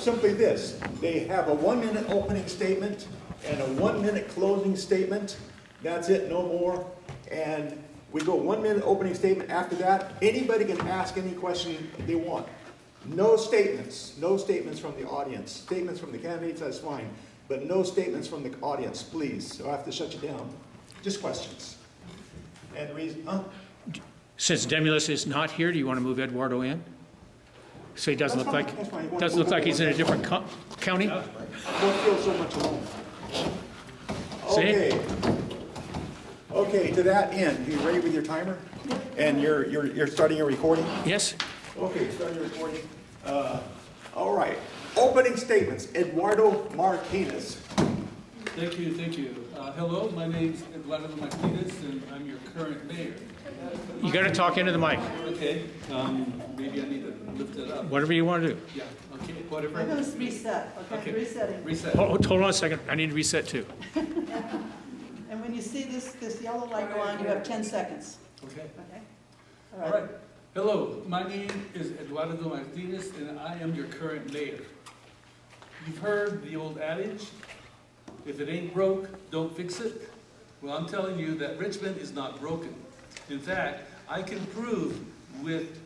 Simply this, they have a 1-minute opening statement and a 1-minute closing statement. That's it, no more. And we go 1-minute opening statement. After that, anybody can ask any question they want. No statements from the audience. Statements from the candidates, that's fine. But no statements from the audience, please. So I have to shut you down. Just questions. And reason, Since Demnlus is not here, do you want to move Eduardo in? So he doesn't look like he's in a different county? Don't feel so much alone. See? Okay, to that end, you ready with your timer? And you're starting your recording? Yes. Okay, starting your recording. All right. Opening statements. Eduardo Martinez. Thank you. Hello, my name's Eduardo Martinez, and I'm your current mayor. You got to talk into the mic. Okay, maybe I need to lift it up. Whatever you want to do. Yeah, okay, whatever. I'm going to reset, okay? Resetting. Reset. Hold on a second. I need to reset too. And when you see this yellow light go on, you have 10 seconds. Okay. Okay? All right. Hello, my name is Eduardo Martinez, and I am your current mayor. You've heard the old adage, if it ain't broke, don't fix it. Well, I'm telling you that Richmond is not broken. In fact, I can prove with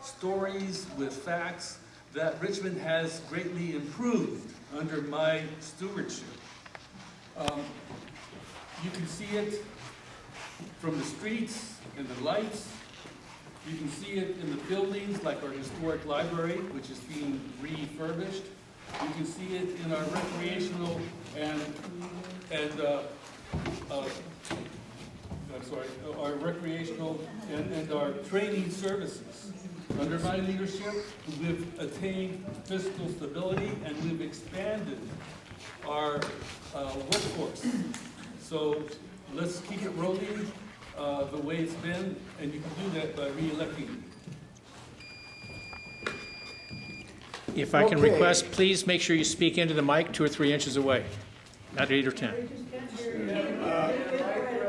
stories, with facts, that Richmond has greatly improved under my stewardship. You can see it from the streets and the lights. You can see it in the buildings like our historic library, which is being refurbished. You can see it in our recreational our recreational and our training services. Under my leadership, we've attained fiscal stability and we've expanded our workforce. So let's keep it rolling the way it's been, and you can do that by re-electing me. If I can request, please make sure you speak into the mic 2 or 3 inches away, not 8 or 10.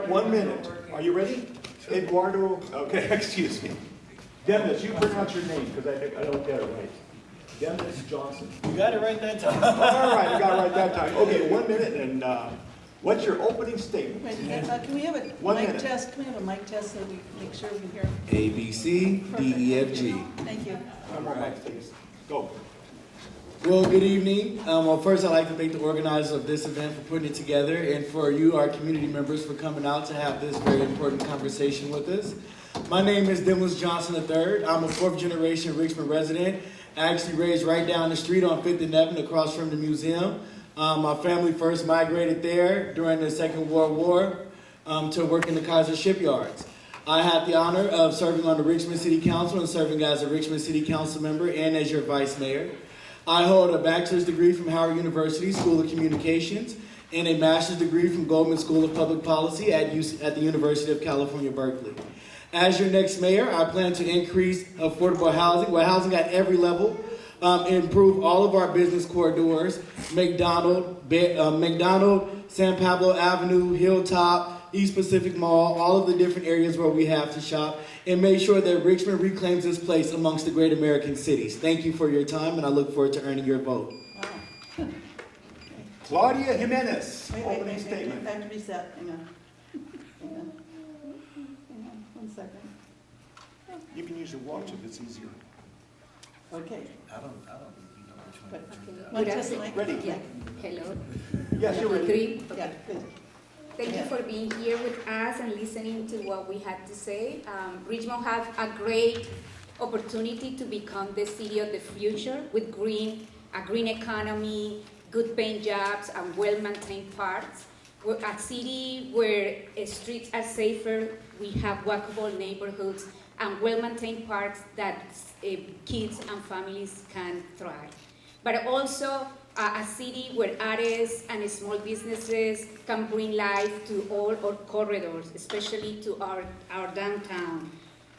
1 minute. Are you ready? Eduardo, okay, excuse me. Demnlus, you pronounce your name because I don't get it right. Demnlus Johnson. You got it right that time. All right, you got it right that time. Okay, 1 minute, and what's your opening statement? Wait, can we have a 1 mic minute. test? Can we have a mic test so we make sure we can hear? A, B, C, D, E, F, G. Thank you. One more mic, please. Go. Well, good evening. Well, first I'd like to thank the organizers of this event for putting it together and for you, our community members, for coming out to have this very important conversation with us. My name is Demnlus Johnson III. I'm a 4th generation Richmond resident, actually raised right down the street on 5th and Nevin across from the museum. My family first migrated there during the Second World War to work in the Kaiser shipyards. I had the honor of serving on the Richmond City Council and serving as a Richmond City Council member and as your vice mayor. I hold a bachelor's degree from Howard University School of Communications and a master's degree from Goldman School of Public Policy at the University of California, Berkeley. As your next mayor, I plan to increase affordable housing, housing at every level, improve all of our business corridors, McDonald, San Pablo Avenue, Hilltop, East Pacific Mall, all of the different areas where we have to shop, and make sure that Richmond reclaims its place amongst the great American cities. Thank you for your time, and I look forward to earning your vote. Wow. Claudia Jimenez, Wait, opening statement. I have to reset. Hang on. Hang on. 1 second. You can use your watch if it's easier. Okay. I don't even know which one. Mic test, mic. Ready? Yeah. Hello. Yes, you're ready. 3. Okay. Yeah, good. Thank you for being here with us and listening to what we had to say. Richmond has a great opportunity to become the city of the future with a green economy, good paying jobs, and well-maintained parks. We're a city where streets are safer, we have walkable neighborhoods, and well-maintained parks that kids and families can thrive. But also a city where artists and small businesses can bring life to all our corridors, especially to our downtown.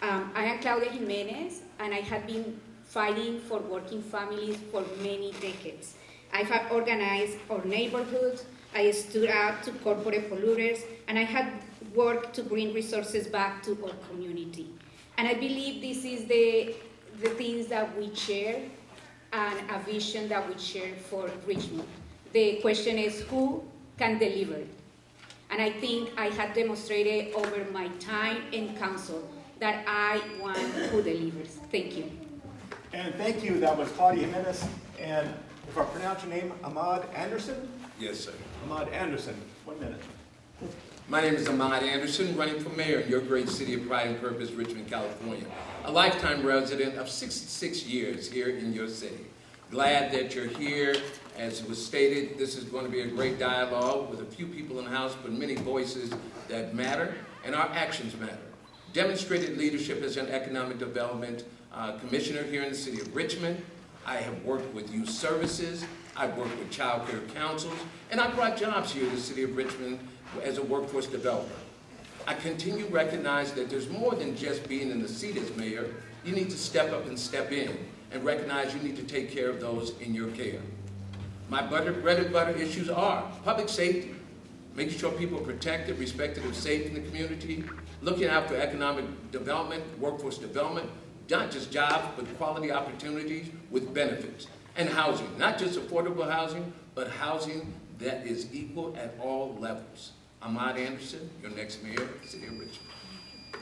I am Claudia Jimenez, and I have been fighting for working families for many decades. I have organized our neighborhoods, I stood out to corporate polluters, and I have worked to bring resources back to our community. And I believe this is the things that we share. and a vision that we share for Richmond. The question is who can deliver? And I think I have demonstrated over my time in council that I want who delivers. Thank you. And thank you, that was Claudia Jimenez, and if I pronounce your name, Ahmad Anderson? Yes, sir. Ahmad Anderson, 1 minute. My name is Ahmad Anderson, running for mayor in your great city of pride and purpose, Richmond, California. A lifetime resident of 66 years here in your city. Glad that you're here. As was stated, this is going to be a great dialogue with a few people in the House, but many voices that matter, and our actions matter. Demonstrated leadership as an economic development commissioner here in the city of Richmond. I have worked with youth services, I've worked with child care councils, and I brought jobs here in the city of Richmond as a workforce developer. I continue to recognize that there's more than just being in the seat as mayor. You need to step up and step in and recognize you need to take care of those in your care. My bread and butter issues are public safety, making sure people are protected, respected, and safe in the community, looking out for economic development, workforce development, not just jobs, but quality opportunities with benefits, and housing, not just affordable housing, but housing that is equal at all levels. Ahmad Anderson, your next mayor of the city of Richmond.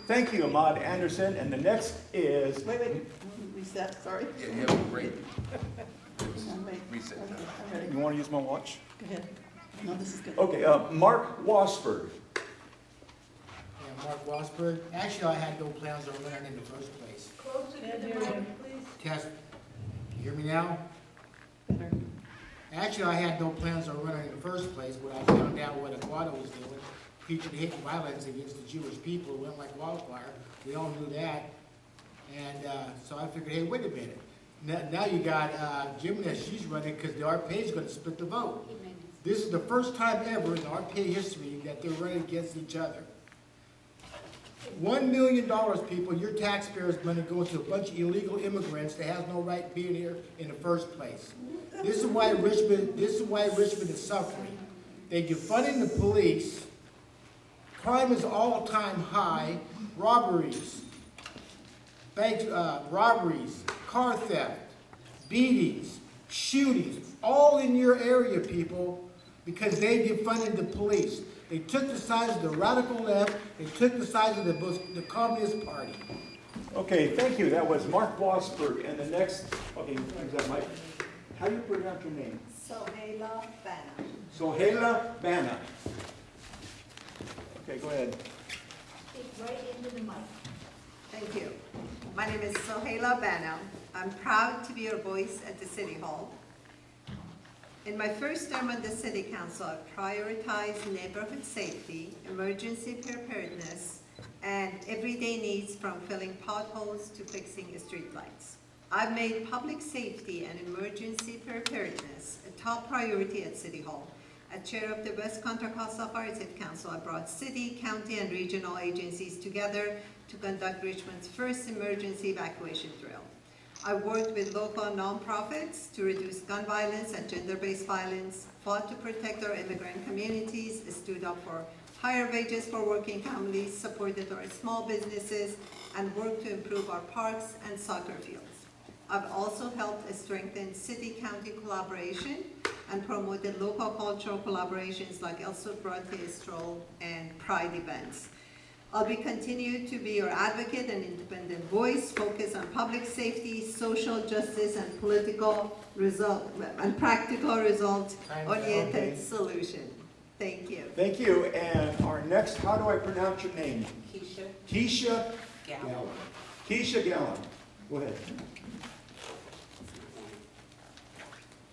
Thank you, Ahmad Anderson, and the next is... Wait, reset, sorry. Yeah, you have a great Wait. reset Okay, time. I'm ready. You want to use my watch? Go ahead. No, this is good. Okay, Mark Wassberg. Yeah, Mark Wassberg. Actually, I had no plans on running in the first place. Closer to the mic, please. Test. You hear me now? Better. Actually, I had no plans on running in the first place. When I found out what Eduardo was doing, preaching hate and violence against the Jewish people, it went like wildfire. We all knew that. And so I figured, hey, wait a minute. Now you got Jimenez, she's running because the RPA is going to split the vote. This is the first time ever in RPA history that they're running against each other. $1 million, people, your taxpayers' money goes to a bunch of illegal immigrants that has no right being here in the first place. This is why Richmond is suffering. They're defunding the police. Crime is all-time high. Robberies, robberies, car theft, beatings, shootings, all in your area, people, because they defunded the police. They took the sides of the radical left. They took the sides of the Communist Party. Okay, thank you. That was Mark Wassberg. And the next, okay, is that Mike? How do you pronounce your name? Soheila Bana. Soheila Bana. Okay, go ahead. Speak right into the mic. Thank you. My name is Soheila Bana. I'm proud to be your voice at the City Hall. In my first term on the City Council, I prioritized neighborhood safety, emergency preparedness, and everyday needs from filling potholes to fixing streetlights. I've made public safety and emergency preparedness a top priority at City Hall. As chair of the West Contra Costa Fire Safe Council, I brought city, county, and regional agencies together to conduct Richmond's first emergency evacuation drill. I worked with local nonprofits to reduce gun violence and gender-based violence, fought to protect our immigrant communities, stood up for higher wages for working families, supported our small businesses, and worked to improve our parks and soccer fields. I've also helped strengthen city-county collaboration and promoted local cultural collaborations like El Sobrante Stroll and Pride events. I'll be continued to be your advocate and independent voice, focused on public safety, social justice, and practical result-oriented solution. Thank you. Thank you. And our next, how do I pronounce your name? Keycha Gallon. Keycha Gallon. Go ahead.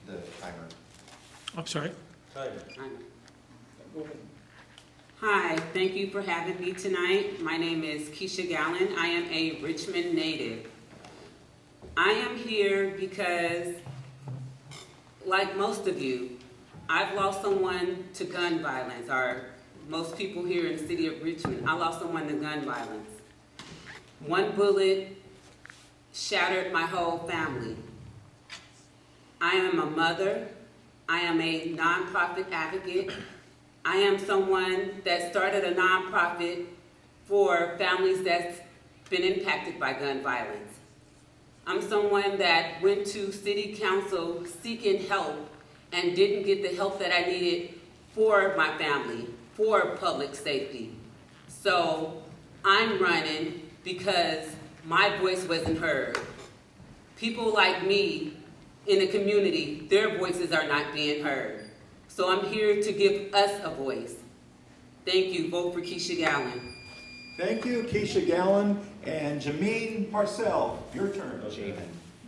The timer. I'm sorry. Hi, thank you for having me tonight. My name is Keycha Gallon. I am a Richmond native. I am here because, like most of you, I've lost someone to gun violence, or most people here in the city of Richmond. I lost someone to gun violence. One bullet shattered my whole family. I am a mother. I am a nonprofit advocate. I am someone that started a nonprofit for families that's been impacted by gun violence. I'm someone that went to city council seeking help and didn't get the help that I needed for my family, for public safety. So I'm running because my voice wasn't heard. People like me in the community, their voices are not being heard. So I'm here to give us a voice. Thank you. Vote for Keycha Gallon. Thank you, Keycha Gallon. And Jamin Pursell, your turn.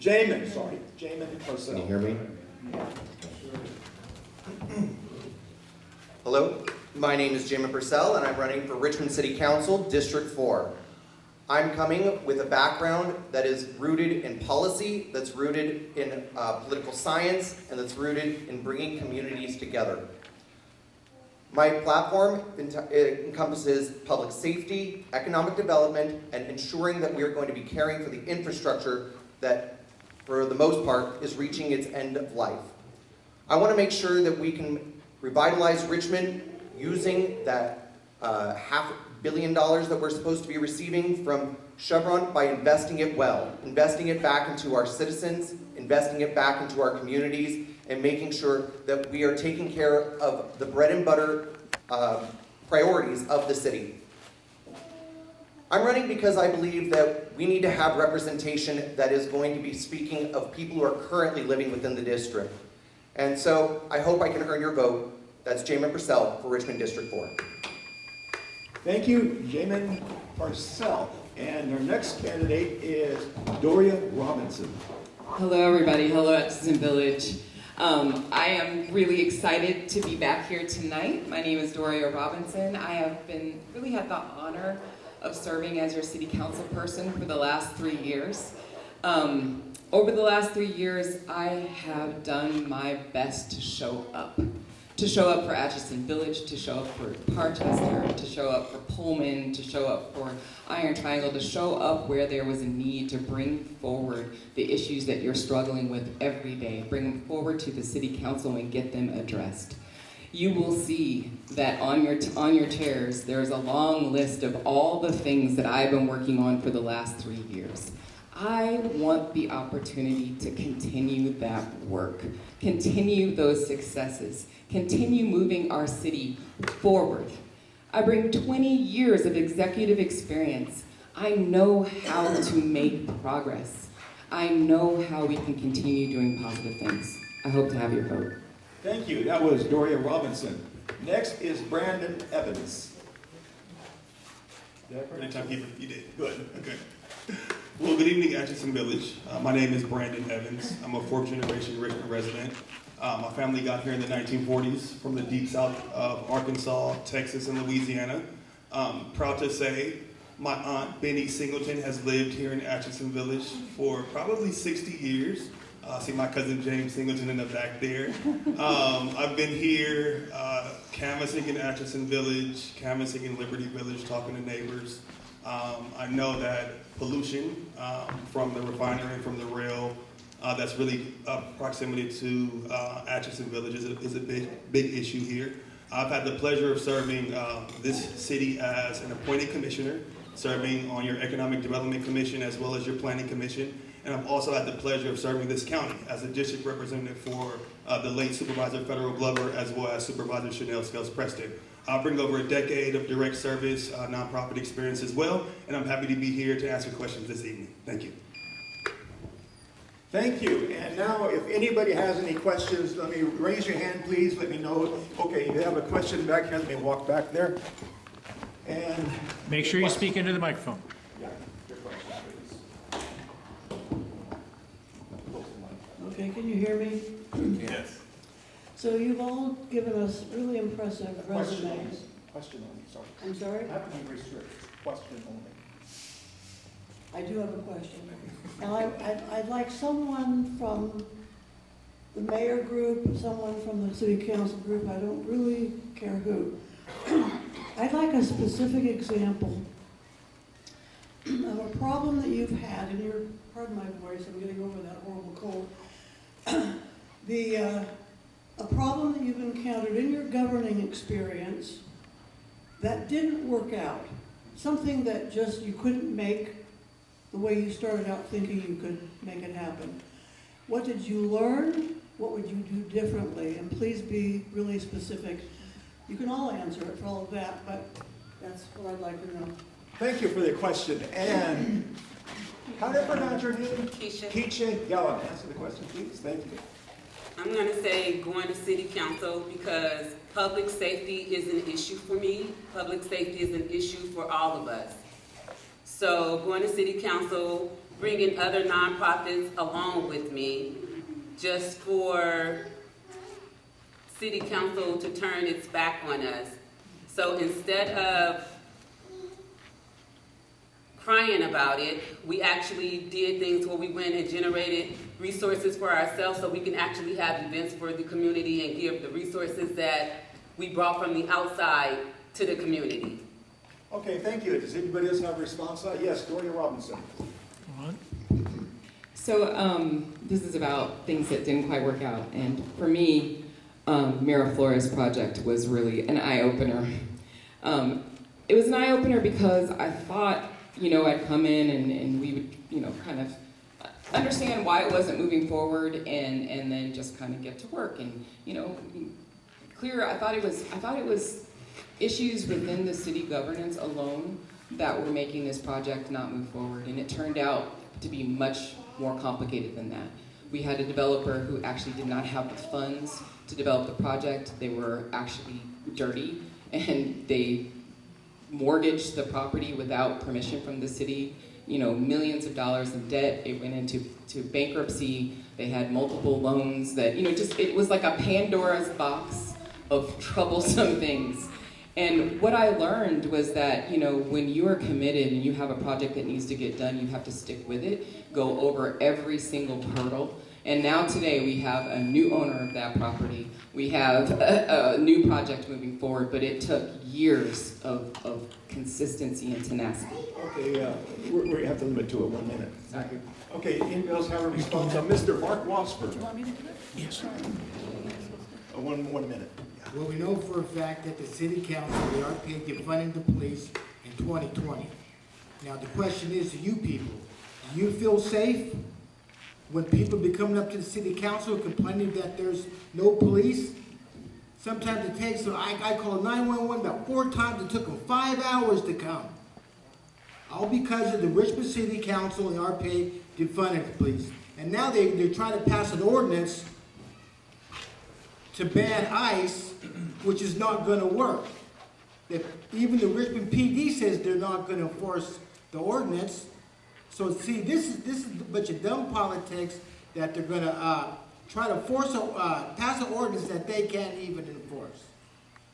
Jamin, sorry. Jamin Pursell. Can you hear me? Hello, my name is Jamin Pursell, and I'm running for Richmond City Council, District 4. I'm coming with a background that is rooted in policy, that's rooted in political science, and that's rooted in bringing communities together. My platform encompasses public safety, economic development, and ensuring that we are going to be caring for the infrastructure that, for the most part, is reaching its end of life. I want to make sure that we can revitalize Richmond using that $500 million that we're supposed to be receiving from Chevron by investing it well, investing it back into our citizens, investing it back into our communities, and making sure that we are taking care of the bread and butter priorities of the city. I'm running because I believe that we need to have representation that is going to be speaking of people who are currently living within the district. And so I hope I can earn your vote. That's Jamin Pursell for Richmond District 4. Thank you, Jamin Pursell. And our next candidate is Doria Robinson. Hello, everybody. Hello, Atchison Village. I am really excited to be back here tonight. My name is Doria Robinson. I have really had the honor of serving as your city council person for the last 3 years. Over the last 3 years, I have done my best to show up for Atchison Village, to show up for Parchester, to show up for Pullman, to show up for Iron Triangle, to show up where there was a need to bring forward the issues that you're struggling with every day, bring them forward to the city council and get them addressed. You will see that on your chairs, there's a long list of all the things that I've been working on for the last 3 years. I want the opportunity to continue that work, continue those successes, continue moving our city forward. I bring 20 years of executive experience. I know how to make progress. I know how we can continue doing positive things. I hope to have your vote. Thank you. That was Doria Robinson. Next is Brandon Evans. You did. Good. Okay. Well, good evening, Atchison Village. My name is Brandon Evans. I'm a fourth generation Richmond resident. My family got here in the 1940s from the deep south of Arkansas, Texas, and Louisiana. Proud to say my aunt, Benny Singleton, has lived here in Atchison Village for probably 60 years. See my cousin James Singleton in the back there. I've been here canvassing in Atchison Village, canvassing in Liberty Village, talking to neighbors. I know that pollution from the refinery and from the rail, that's really proximity to Atchison Village is a big issue here. I've had the pleasure of serving this city as an appointed commissioner, serving on your Economic Development Commission as well as your Planning Commission. And I've also had the pleasure of serving this county as a district representative for the late Supervisor Federal Glover as well as Supervisor Chanel Scales-Preston. I bring over a decade of direct service, nonprofit experience as well, and I'm happy to be here to answer questions this evening. Thank you. Thank you. And now, if anybody has any questions, let me raise your hand, please. Let me know. Okay, you have a question back here. Let me walk back there. And make sure you speak into the microphone. Yeah, your question, please. Okay, can you hear me? Yes. So you've all given us really impressive resumes. Question only, sorry. I'm sorry? I have to be restricted. Question only. I do have a question. Now, I'd like someone from the mayor group, someone from the city council group, I don't really care who. I'd like a specific example of a problem that you've had, and you're, pardon my voice, I'm getting over that horrible cold. A problem that you've encountered in your governing experience that didn't work out, something that just you couldn't make the way you started out thinking you could make it happen. What did you learn? What would you do differently? And please be really specific. You can all answer it for all of that, but that's what I'd like to know. Thank you for the question. And how do I pronounce your name? Keycha. Keycha Gallon. Answer the question, please. Thank you. I'm going to say going to city council because public safety is an issue for me. Public safety is an issue for all of us. So going to city council, bringing other nonprofits along with me, just for city council to turn its back on us. So instead of crying about it, we actually did things where we went and generated resources for ourselves so we can actually have events for the community and give the resources that we brought from the outside to the community. Okay, thank you. Does anybody else have a response? Yes, Doria Robinson. So this is about things that didn't quite work out. And for me, Mira Flores project was really an eye-opener. It was an eye-opener because I thought, I'd come in and we would, kind of understand why it wasn't moving forward and then just kind of get to work. And, I thought it was issues within the city governance alone that were making this project not move forward. And it turned out to be much more complicated than that. We had a developer who actually did not have the funds to develop the project. They were actually dirty and they mortgaged the property without permission from the city. Millions of dollars in debt. It went into bankruptcy. They had multiple loans that, it was like a Pandora's box of troublesome things. And what I learned was that, when you are committed and you have a project that needs to get done, you have to stick with it, go over every single hurdle. And now today we have a new owner of that property. We have a new project moving forward, but it took years of consistency and tenacity. Okay, we have to limit to it 1 minute. Thank you. Okay, anybody else have a response? Mr. Mark Wassberg. Do you want me to do it? Yes. One minute. Well, we know for a fact that the city council, they are paid to funding the police in 2020. Now, the question is to you people, do you feel safe when people be coming up to the city council complaining that there's no police? Sometimes it takes, I called 911 about 4 times, it took them 5 hours to come. All because of the Richmond City Council and our pay to fund the police. And now they're trying to pass an ordinance to ban ICE, which is not going to work. Even the Richmond PD says they're not going to enforce the ordinance. So see, this is a bunch of dumb politics that they're going to try to pass an ordinance that they can't even enforce.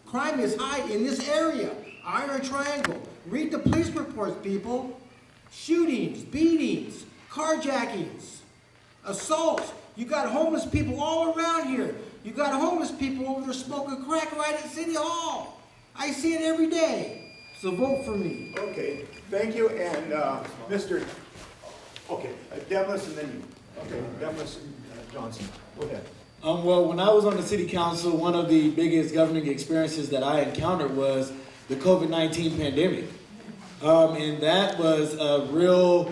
Crime is high in this area, Iron Triangle. Read the police reports, people. Shootings, beatings, carjackings, assaults. You got homeless people all around here. You got homeless people over there smoking crack right at City Hall. I see it every day. So vote for me. Okay, thank you. And Mr. Okay, Demnlus and then you. Okay, Demnlus Johnson. Go ahead. Well, when I was on the city council, one of the biggest governing experiences that I encountered was the COVID-19 pandemic. And that was a real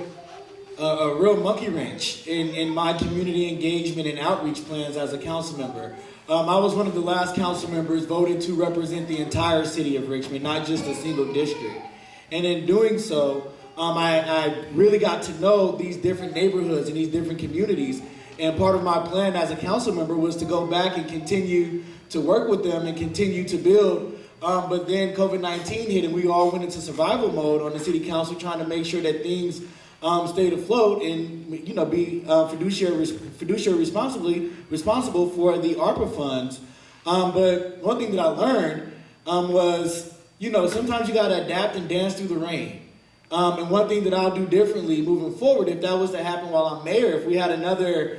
monkey wrench in my community engagement and outreach plans as a council member. I was one of the last council members voted to represent the entire city of Richmond, not just a single district. And in doing so, I really got to know these different neighborhoods and these different communities. And part of my plan as a council member was to go back and continue to work with them and continue to build. But then COVID-19 hit and we all went into survival mode on the city council, trying to make sure that things stayed afloat and be fiduciary responsible for the ARPA funds. But one thing that I learned was sometimes you got to adapt and dance through the rain. And one thing that I'll do differently moving forward, if that was to happen while I'm mayor, if we had another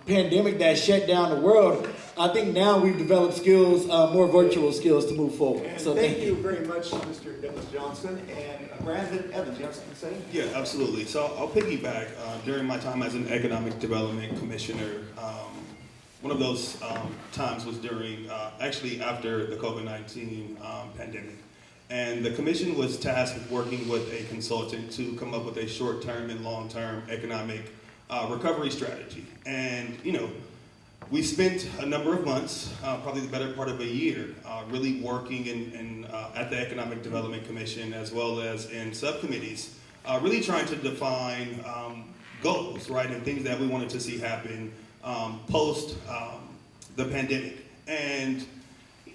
pandemic that shut down the world, I think now we've developed skills, more virtual skills to move forward. And So thank you very much, Mr. Demnlus Johnson. And Brandon Evans, you have something to say? Yeah, absolutely. So I'll piggyback. During my time as an economic development commissioner, one of those times was during, actually after the COVID-19 pandemic. And the commission was tasked with working with a consultant to come up with a short-term and long-term economic recovery strategy. And, you know, we spent a number of months, probably the better part of a year, really working at the Economic Development Commission as well as in subcommittees, really trying to define goals, right, and things that we wanted to see happen post the pandemic. And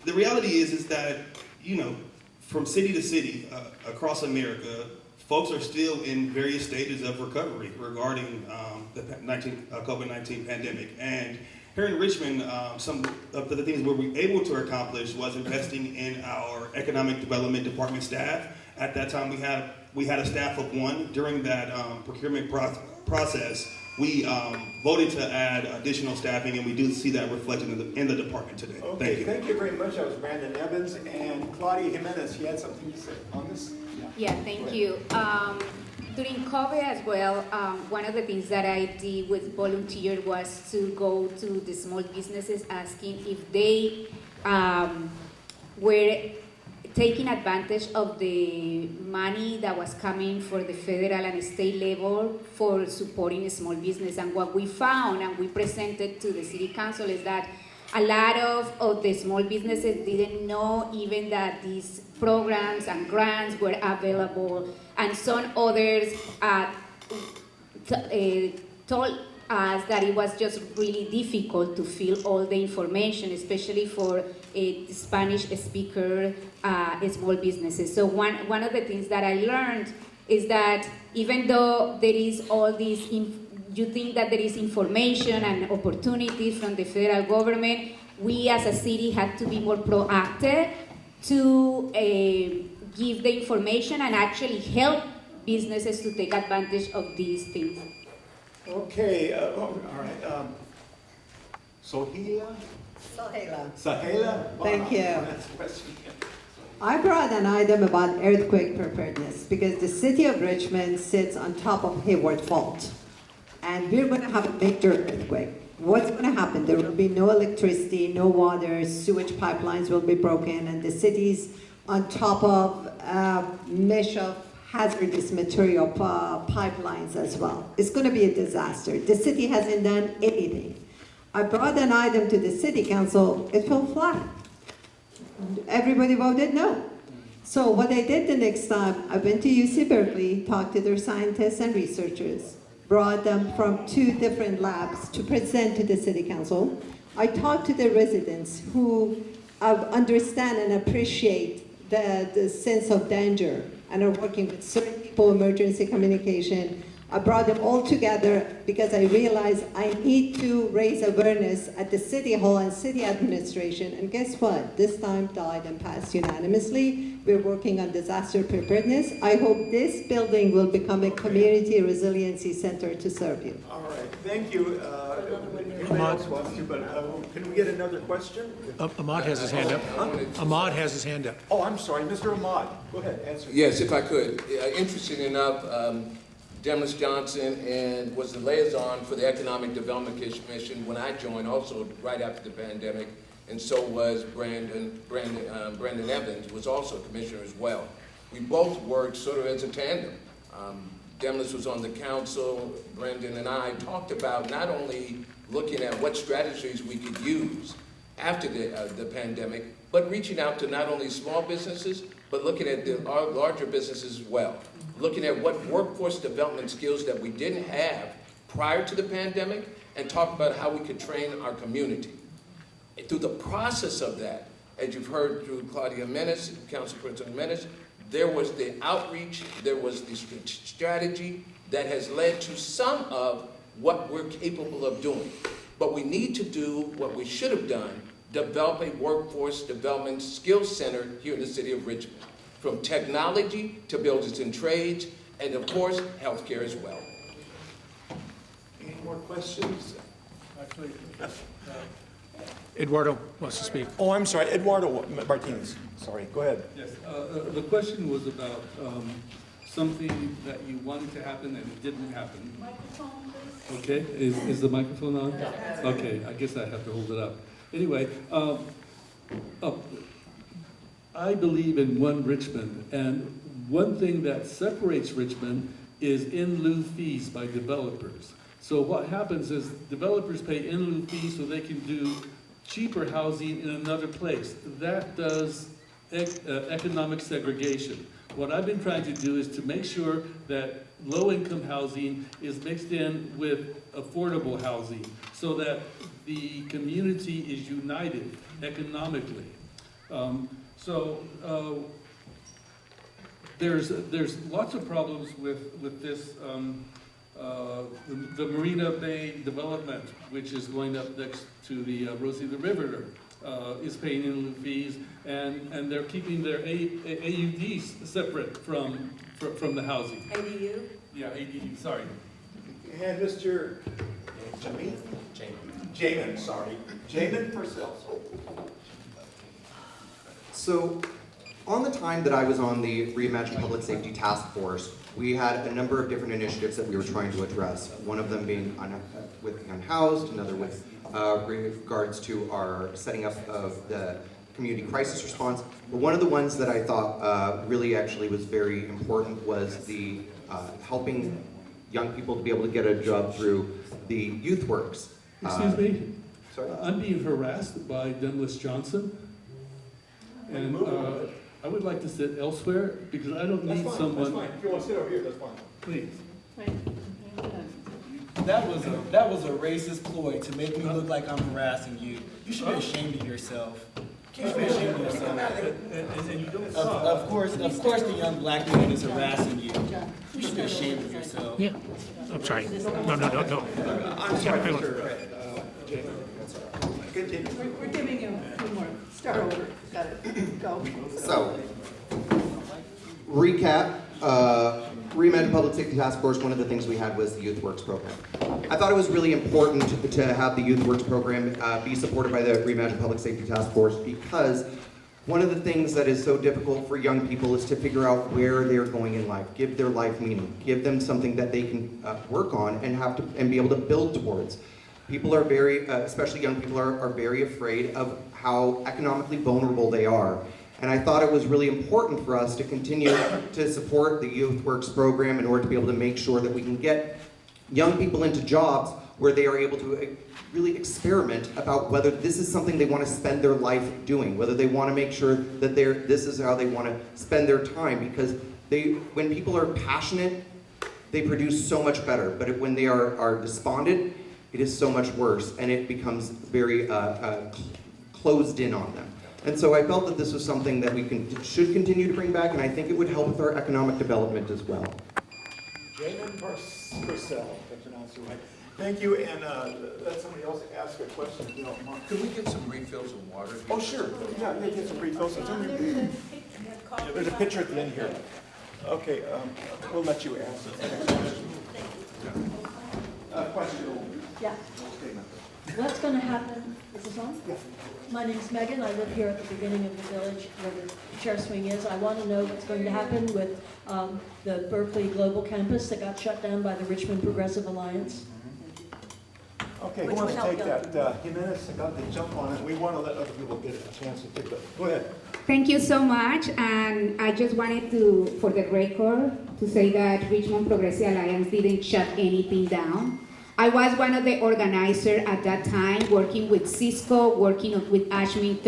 the reality is that, you know, from city to city across America, folks are still in various stages of recovery regarding the COVID-19 pandemic. And here in Richmond, some of the things we were able to accomplish was investing in our economic development department staff. At that time, we had a staff of 1. During that procurement process, we voted to add additional staffing, and we do see that reflected in the department today. Okay, thank you very much. That was Brandon Evans. And Claudia Jimenez, you had something to say on this? Yeah, thank you. During COVID as well, one of the things that I did with volunteer was to go to the small businesses asking if they were taking advantage of the money that was coming for the federal and state level for supporting a small business. And what we found and we presented to the city council is that a lot of the small businesses didn't know even that these programs and grants were available, and some others told us that it was just really difficult to fill all the information, especially for Spanish speaker small businesses. So one of the things that I learned is that even though there is all these you think that there is information and opportunities from the federal government, we as a city had to be more proactive to give the information and actually help businesses to take advantage of these things. Okay, all right. Soheila? Soheila? Thank you. Next question. I brought an item about earthquake preparedness because the city of Richmond sits on top of Hayward Fault. And we're going to have a major earthquake. What's going to happen? There will be no electricity, no water, sewage pipelines will be broken, and the city's on top of a mesh of hazardous material pipelines as well. It's going to be a disaster. The city hasn't done anything. I brought an item to the city council, it fell flat. Everybody voted no. So what I did the next time, I went to UC Berkeley, talked to their scientists and researchers, brought them from 2 different labs to present to the city council. I talked to the residents who understand and appreciate the sense of danger and are working with certain people, emergency communication. I brought them all together because I realized I need to raise awareness at the city hall and city administration. And guess what? This time the item passed unanimously. We're working on disaster preparedness. I hope this building will become a community resiliency center to serve you. All right, thank you. Anybody else wants to, but can we get another question? Ahmad has his hand up. Ahmad has his hand up. Oh, I'm sorry, Mr. Ahmad. Go ahead, answer. Yes, if I could. Interesting enough, Demnlus Johnson and was the liaison for the Economic Development Commission when I joined, also right after the pandemic, and so was Brandon Evans, was also a commissioner as well. We both worked sort of as a tandem. Demnlus was on the council. Brandon and I talked about not only looking at what strategies we could use after the pandemic, but reaching out to not only small businesses, but looking at our larger businesses as well. Looking at what workforce development skills that we didn't have prior to the pandemic, and talk about how we could train our community. And through the process of that, as you've heard through Claudia Jimenez, Councilperson Jimenez, there was the outreach, there was the strategy that has led to some of what we're capable of doing. But we need to do what we should have done, develop a workforce development skills center here in the city of Richmond. From technology to buildings and trades, and of course, healthcare as well. Any more questions? Actually, Eduardo wants to speak. Oh, I'm sorry, Eduardo Martinez. Sorry, go ahead. yes, the question was about something that you wanted to happen and it didn't happen. Microphone, please. Okay, is the microphone on? Okay, I guess I have to hold it up. Anyway, I believe in one Richmond, and one thing that separates Richmond is in lieu fees by developers. So what happens is developers pay in lieu fees so they can do cheaper housing in another place. That does economic segregation. What I've been trying to do is to make sure that low-income housing is mixed in with affordable housing so that the community is united economically. There's lots of problems with this. The Marina Bay development, which is going up next to the Rosie the Riveter, is paying in lieu fees, and they're keeping their AUDs separate from the housing. ADU? Yeah, ADU, sorry. And Mr. Jamin, sorry. Jamin Pursell. So, on the time that I was on the Reimagine Public Safety Task Force, we had a number of different initiatives that we were trying to address. One of them being with the unhoused, another with regards to our setting up of the community crisis response. But one of the ones that I thought really actually was very important was the helping young people to be able to get a job through the Youth Works. Excuse me? Sorry? I'm being harassed by Demnlus Johnson, and I would like to sit elsewhere because I don't need someone. That's fine. If you want to sit over here, that's fine. Please. That was a racist ploy to make me look like I'm harassing you. You should be ashamed of yourself. You should be ashamed of yourself. And you don't Of course, the young black man is harassing you. You should be ashamed of yourself. Yeah, I'm sorry. No. I'm sorry, Mr. Continue. We're giving you a few more. Start over. Got it. Go. So, recap, Reimagine Public Safety Task Force, one of the things we had was the Youth Works program. I thought it was really important to have the Youth Works program be supported by the Reimagine Public Safety Task Force because one of the things that is so difficult for young people is to figure out where they're going in life, give their life meaning, give them something that they can work on and be able to build towards. People are very, especially young people, are very afraid of how economically vulnerable they are. And I thought it was really important for us to continue to support the Youth Works program in order to be able to make sure that we can get young people into jobs where they are able to really experiment about whether this is something they want to spend their life doing, whether they want to make sure that this is how they want to spend their time, because when people are passionate, they produce so much better. But when they are despondent, it is so much worse, and it becomes very closed in on them. And so I felt that this was something that we should continue to bring back, and I think it would help with our economic development as well. Jamin Pursell, if I pronounced it right. Thank you, and let somebody else ask a question. You know, Mark. Could we get some refills of water? Oh, sure. Yeah, get some refills. There's a picture at the end here. Okay, we'll let you ask question. Yeah. What's going to happen? Is this on? Yeah. My name's Megan. I live here at the beginning of the village where the chair swing is. I want to know what's going to happen with the Berkeley Global Campus that got shut down by the Richmond Progressive Alliance. Okay, who wants to take that? Jimenez got the jump on it. We want to let other people get a chance to take it. Go ahead. Thank you so much, and I just wanted to, for the record, to say that Richmond Progressive Alliance didn't shut anything down. I was one of the organizers at that time, working with Cisco, working with Ashmin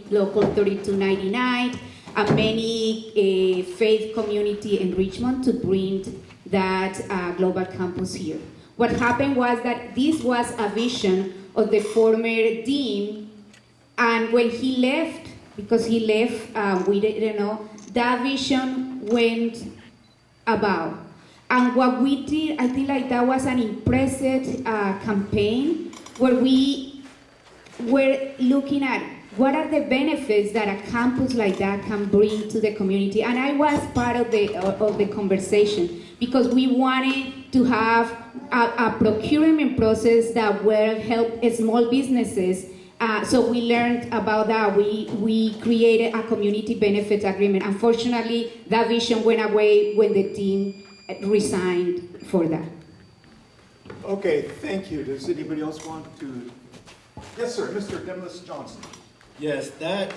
Local 3299, and many faith community in Richmond to bring that global campus here. What happened was that this was a vision of the former dean, and when he left, because he left, we didn't know, that vision went about. And what we did, I think like that was an impressive campaign where we were looking at what are the benefits that a campus like that can bring to the community. And I was part of the conversation because we wanted to have a procurement process that will help small businesses. So we learned about that. We created a community benefits agreement. Unfortunately, that vision went away when the team resigned for that. Okay, thank you. Does anybody else want to? Yes, sir. Mr. Demnlus Johnson. Yes, that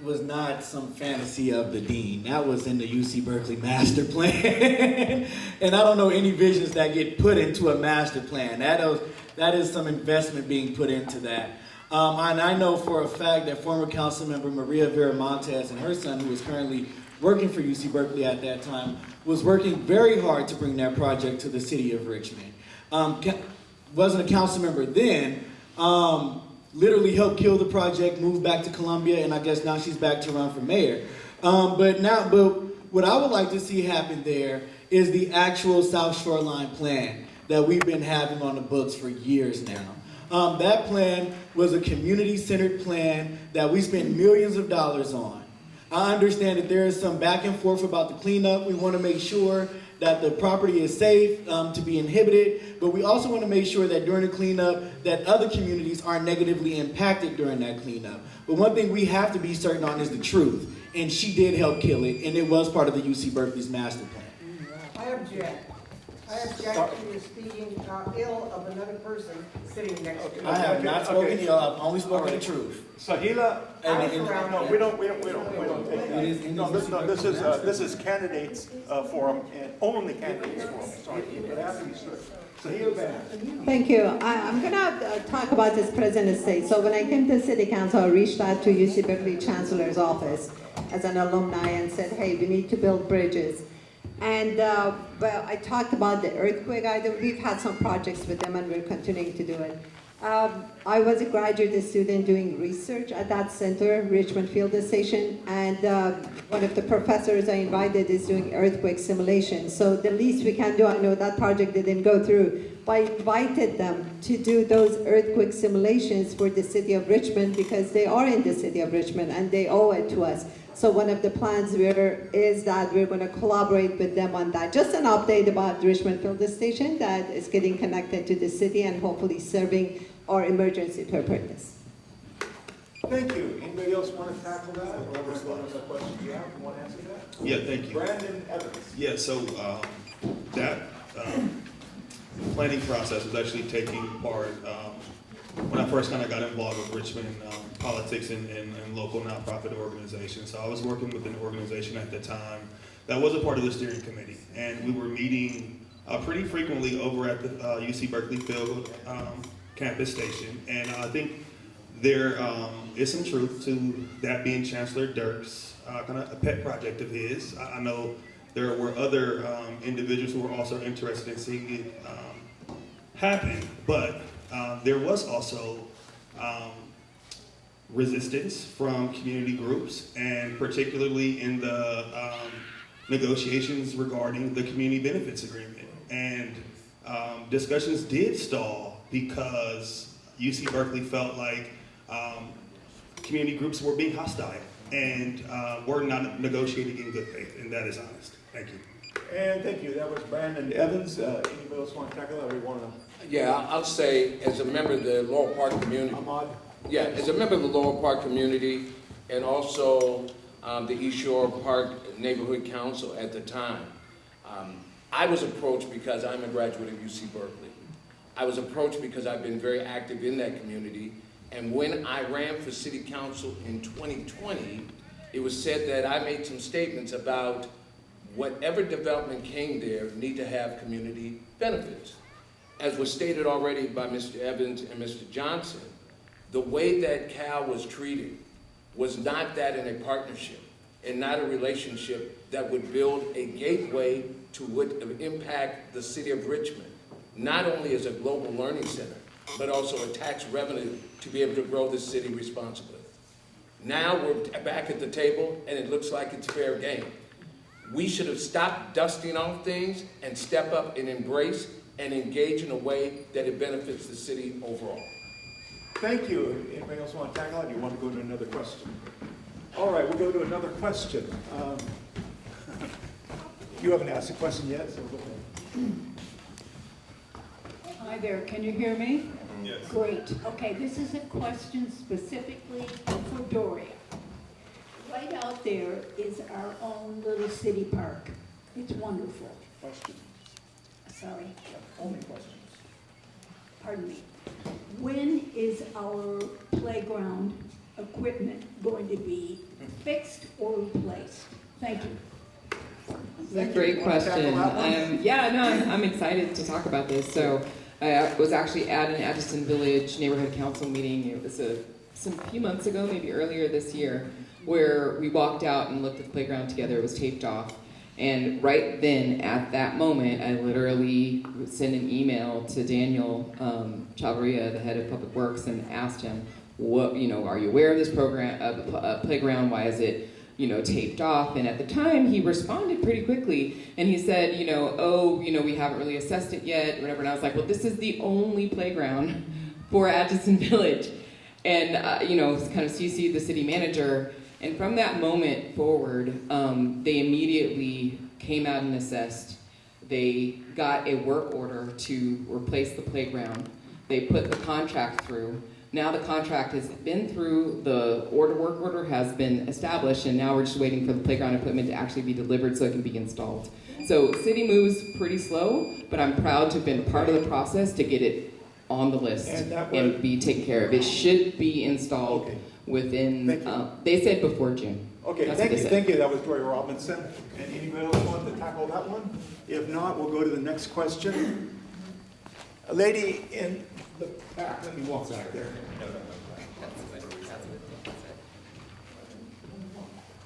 was not some fantasy of the dean. That was in the UC Berkeley master plan. And I don't know any visions that get put into a master plan. That is some investment being put into that. And I know for a fact that former council member Maria Viramontes and her son, who was currently working for UC Berkeley at that time, was working very hard to bring that project to the city of Richmond. Wasn't a council member then, literally helped kill the project, moved back to Columbia, and I guess now she's back to run for mayor. But what I would like to see happen there is the actual South Shoreline plan that we've been having on the books for years now. That plan was a community-centered plan that we spent millions of dollars on. I understand that there is some back and forth about the cleanup. We want to make sure that the property is safe to be inhibited, but we also want to make sure that during the cleanup that other communities aren't negatively impacted during that cleanup. But one thing we have to be certain on is the truth, and she did help kill it, and it was part of the UC Berkeley's master plan. I object. I object to you speaking ill of another person sitting next to you. I have not spoken ill. I've only spoken the truth. Soheila, no, we don't take that. No, this is candidates forum and only candidates forum. Sorry, but after you start. Soheila Bana. Thank you. I'm gonna talk about this present state. So when I came to city council, I reached out to UC Berkeley Chancellor's office as an alumni and said, hey, we need to build bridges. And well, I talked about the earthquake item. We've had some projects with them and we're continuing to do it. I was a graduate student doing research at that center, Richmond Field Station, and one of the professors I invited is doing earthquake simulation. So the least we can do, I know that project didn't go through, but I invited them to do those earthquake simulations for the city of Richmond because they are in the city of Richmond and they owe it to us. So one of the plans is that we're going to collaborate with them on that. Just an update about the Richmond Field Station that is getting connected to the city and hopefully serving our emergency purpose. Thank you. Anybody else want to tackle that? Or was there a question you have? You want to answer that? Yeah, thank you. Brandon Evans. Yeah, so that planning process was actually taking part when I first kind of got involved with Richmond politics and local nonprofit organizations. So I was working with an organization at the time that was a part of the steering committee, and we were meeting pretty frequently over at the UC Berkeley Field campus station. And I think there is some truth to that being Chancellor Dirk's kind of a pet project of his. I know there were other individuals who were also interested in seeing it happen, but there was also resistance from community groups, and particularly in the negotiations regarding the community benefits agreement. And discussions did stall because UC Berkeley felt like community groups were being hostile and were not negotiating in good faith, and that is honest. Thank you. And thank you. That was Brandon Evans. Anybody else want to tackle that? We want to. Yeah, I'll say, as a member of the Lower Park community. Ahmad. Yeah, as a member of the Lower Park community, and also the East Shore Park Neighborhood Council at the time, I was approached because I'm a graduate of UC Berkeley. I was approached because I've been very active in that community, and when I ran for city council in 2020, it was said that I made some statements about whatever development came there need to have community benefits. As was stated already by Mr. Evans and Mr. Johnson, the way that Cal was treated was not that in a partnership and not a relationship that would build a gateway to would impact the city of Richmond, not only as a global learning center, but also a tax revenue to be able to grow the city responsibly. Now we're back at the table and it looks like it's fair game. We should have stopped dusting off things and step up and embrace and engage in a way that it benefits the city overall. Thank you. Anybody else want to tackle it? Do you want to go to another question? All right, we'll go to another question. You haven't asked a question yet, so go ahead. Hi there, can you hear me? Yes. Great. Okay, this is a question specifically for Doria. Right out there is our own little city park. It's wonderful. Question. Sorry. Only questions. Pardon me. When is our playground equipment going to be fixed or replaced? Thank you. It's a great question. I'm excited to talk about this. So I was actually at an Atchison Village neighborhood council meeting. It was a few months ago, maybe earlier this year, where we walked out and looked at the playground together. It was taped off. And right then, at that moment, I literally sent an email to Daniel Chavarria, the head of Public Works, and asked him, "What, are you aware of this program, playground? Why is it, taped off?" And at the time, he responded pretty quickly, and he said, we haven't really assessed it yet, whatever. And I was like, well, this is the only playground for Atchison Village, and kind of CC'd the city manager. And from that moment forward, they immediately came out and assessed. They got a work order to replace the playground. They put the contract through. Now the contract has been through, the work order has been established, and now we're just waiting for the playground equipment to actually be delivered so it can be installed. So city moves pretty slow, but I'm proud to have been part of the process to get it on the list and be taken care of. It should be installed within, they said before June. Okay, thank you. That was Doria Robinson. And anybody else want to tackle that one? If not, we'll go to the next question. A lady in the back, let me walk back there.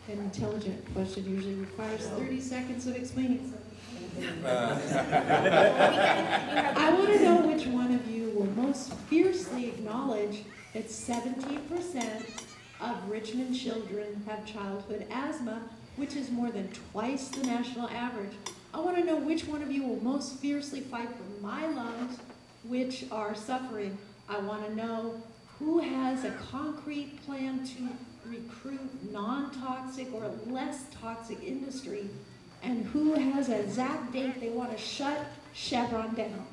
An intelligent question usually requires 30 seconds of explaining something. I want to know which one of you will most fiercely acknowledge that 17% of Richmond children have childhood asthma, which is more than twice the national average. I want to know which one of you will most fiercely fight for my lungs, which are suffering. I want to know who has a concrete plan to recruit non-toxic or less toxic industry, and who has a exact date they want to shut Chevron down.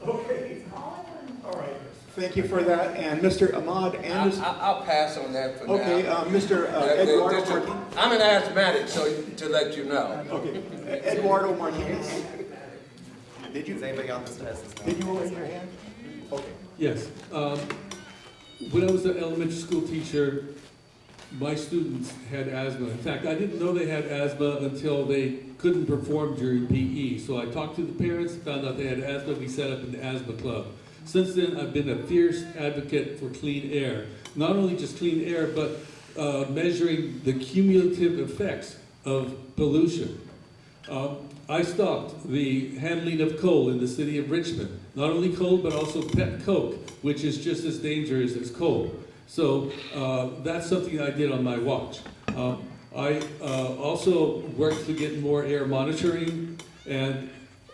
Okay. All right. Thank you for that. And Mr. Ahmad Anderson. I'll pass on that for now. Okay, Mr. Eduardo Martinez. I'm an asthmatic, so to let you know. Okay, Eduardo Martinez. Did you? Does anybody on this test? Did you raise your hand? Okay. Yes. When I was an elementary school teacher, my students had asthma. In fact, I didn't know they had asthma until they couldn't perform during PE. So I talked to the parents, found out they had asthma. We set up an asthma club. Since then, I've been a fierce advocate for clean air. Not only just clean air, but measuring the cumulative effects of pollution. I stopped the handling of coal in the city of Richmond. Not only coal, but also pet coke, which is just as dangerous as coal. So that's something I did on my watch. I also worked to get more air monitoring, and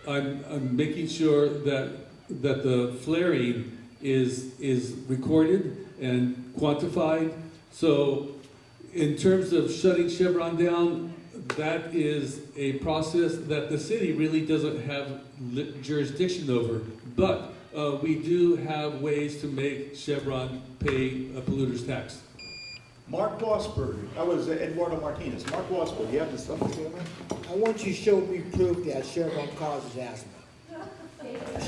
I'm making sure that the flaring is recorded and quantified. So in terms of shutting Chevron down, that is a process that the city really doesn't have jurisdiction over. But we do have ways to make Chevron pay a polluter's tax. Mark Wassberg. That was Eduardo Martinez. Mark Wassberg, you have the stuff to say on that? I want you to show me proof that Chevron causes asthma.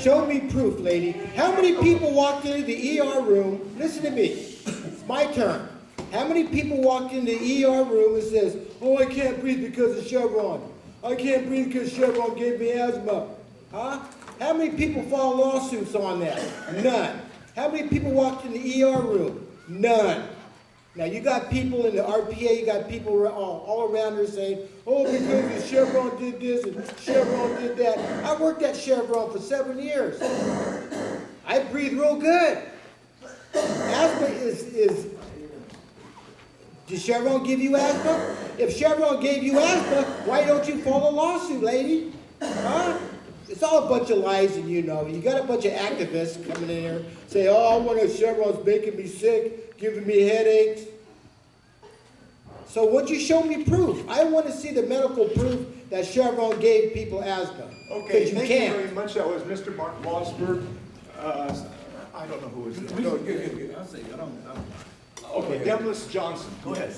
Show me proof, lady. How many people walked into the ER room? Listen to me. It's my turn. How many people walked into the ER room and says, "Oh, I can't breathe because of Chevron. I can't breathe because Chevron gave me asthma"? Huh? How many people file lawsuits on that? None. How many people walked in the ER room? None. Now, you got people in the RPA, you got people all around there saying, "Oh, because Chevron did this and Chevron did that." I worked at Chevron for 7 years. I breathe real good. Asthma is did Chevron give you asthma? If Chevron gave you asthma, why don't you file a lawsuit, lady? Huh? It's all a bunch of lies, and you know. You got a bunch of activists coming in here say, "Oh, I want to Chevron's making me sick, giving me headaches." So would you show me proof? I want to see the medical proof that Chevron gave people asthma. Okay, you thank can't. you very much. That was Mr. Mark Wassberg. I don't know who was it. No, I'll say, I don't. Okay, Demnlus Johnson. Go ahead.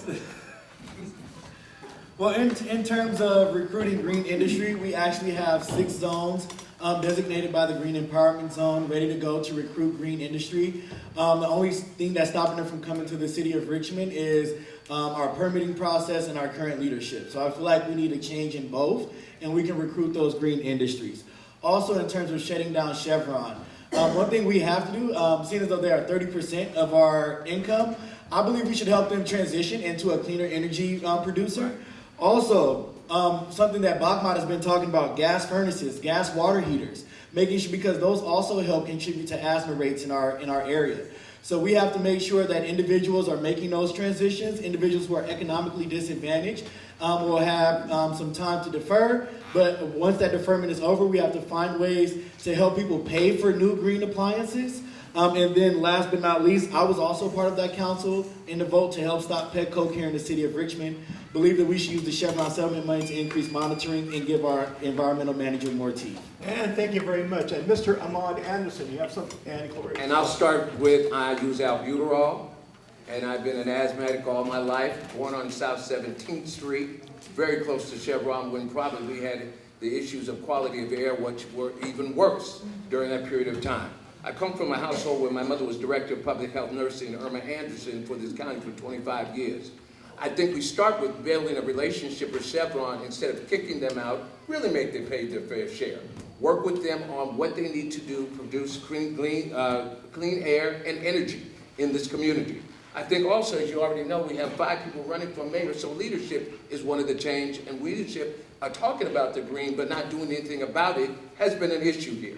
Well, in terms of recruiting green industry, we actually have 6 zones designated by the Green Empowerment Zone, ready to go to recruit green industry. The only thing that's stopping them from coming to the city of Richmond is our permitting process and our current leadership. So I feel like we need a change in both, and we can recruit those green industries. Also, in terms of shutting down Chevron, one thing we have to do, seeing as though they are 30% of our income, I believe we should help them transition into a cleaner energy producer. Also, something that Bachman has been talking about, gas furnaces, gas water heaters, making sure, because those also help contribute to asthma rates in our area. So we have to make sure that individuals are making those transitions. Individuals who are economically disadvantaged will have some time to defer, but once that deferment is over, we have to find ways to help people pay for new green appliances. And then last but not least, I was also part of that council in the vote to help stop pet coke here in the city of Richmond. Believe that we should use the Chevron settlement money to increase monitoring and give our environmental manager more teeth. And thank you very much. And Mr. Ahmad Anderson, you have something? And I'll start with, I use albuterol, and I've been an asthmatic all my life, born on South 17th Street, very close to Chevron, when probably we had the issues of quality of air, which were even worse during that period of time. I come from a household where my mother was director of public health nursing, Ahmad Anderson, for this county for 25 years. I think we start with building a relationship with Chevron instead of kicking them out, really make them pay their fair share. Work with them on what they need to do, produce clean air and energy in this community. I think also, as you already know, we have 5 people running for mayor, so leadership is one of the change, and leadership are talking about the green but not doing anything about it has been an issue here.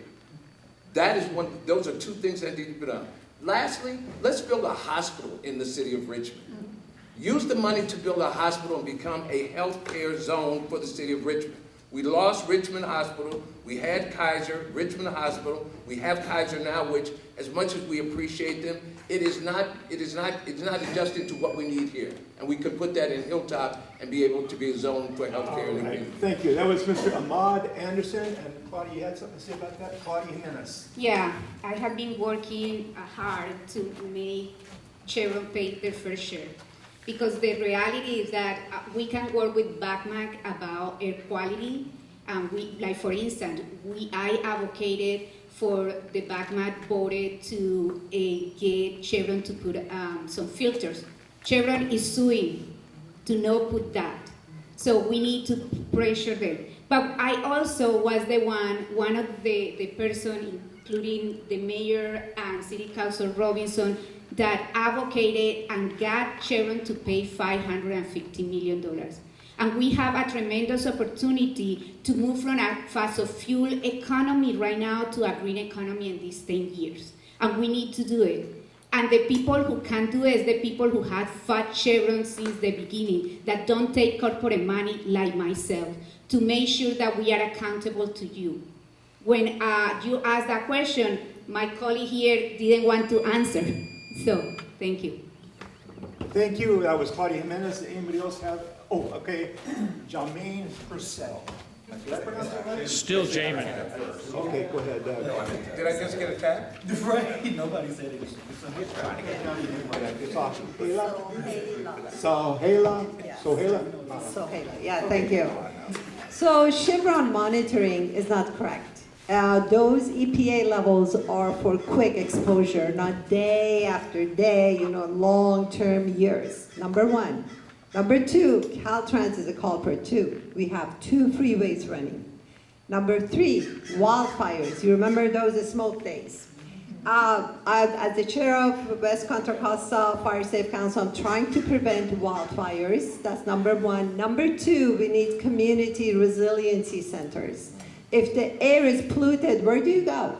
That is one, those are 2 things that need to be done. Lastly, let's build a hospital in the city of Richmond. Use the money to build a hospital and become a healthcare zone for the city of Richmond. We lost Richmond Hospital, we had Kaiser, Richmond Hospital, we have Kaiser now, which as much as we appreciate them, it's not adjusted to what we need here. And we could put that in Hilltop and be able to be a zone for healthcare in the community. Thank you. That was Mr. Ahmad Anderson. And Claudia, you had something to say about that? Claudia Jimenez. Yeah, I have been working hard to make Chevron pay their fair share. Because the reality is that we can work with BACMAC about air quality. Like for instance, I advocated for the BACMAC voted to get Chevron to put some filters. Chevron is suing to not put that. So we need to pressure them. But I also was the one of the person, including the mayor and city council Robinson, that advocated and got Chevron to pay $550 million. And we have a tremendous opportunity to move from a fossil fuel economy right now to a green economy in these 10 years. And we need to do it. And the people who can do it is the people who have fought Chevron since the beginning, that don't take corporate money like myself, to make sure that we are accountable to you. When you asked that question, my colleague here didn't want to answer. So, thank you. Thank you. That was Claudia Jimenez. Anybody else have? Oh, okay. Jamin Pursell. Did I pronounce that right? Still Jamin. Okay, go ahead. Did I just get attacked? Right. Nobody said it. Soheila. Yeah, thank you. So Chevron monitoring is not correct. Those EPA levels are for quick exposure, not day after day, long-term years, number 1. Number 2, Caltrans is a culprit too. We have 2 freeways running. Number 3, wildfires. You remember those smoke days. As the chair of West Contra Costa Fire Safe Council, I'm trying to prevent wildfires. That's number 1. Number 2, we need community resiliency centers. If the air is polluted, where do you go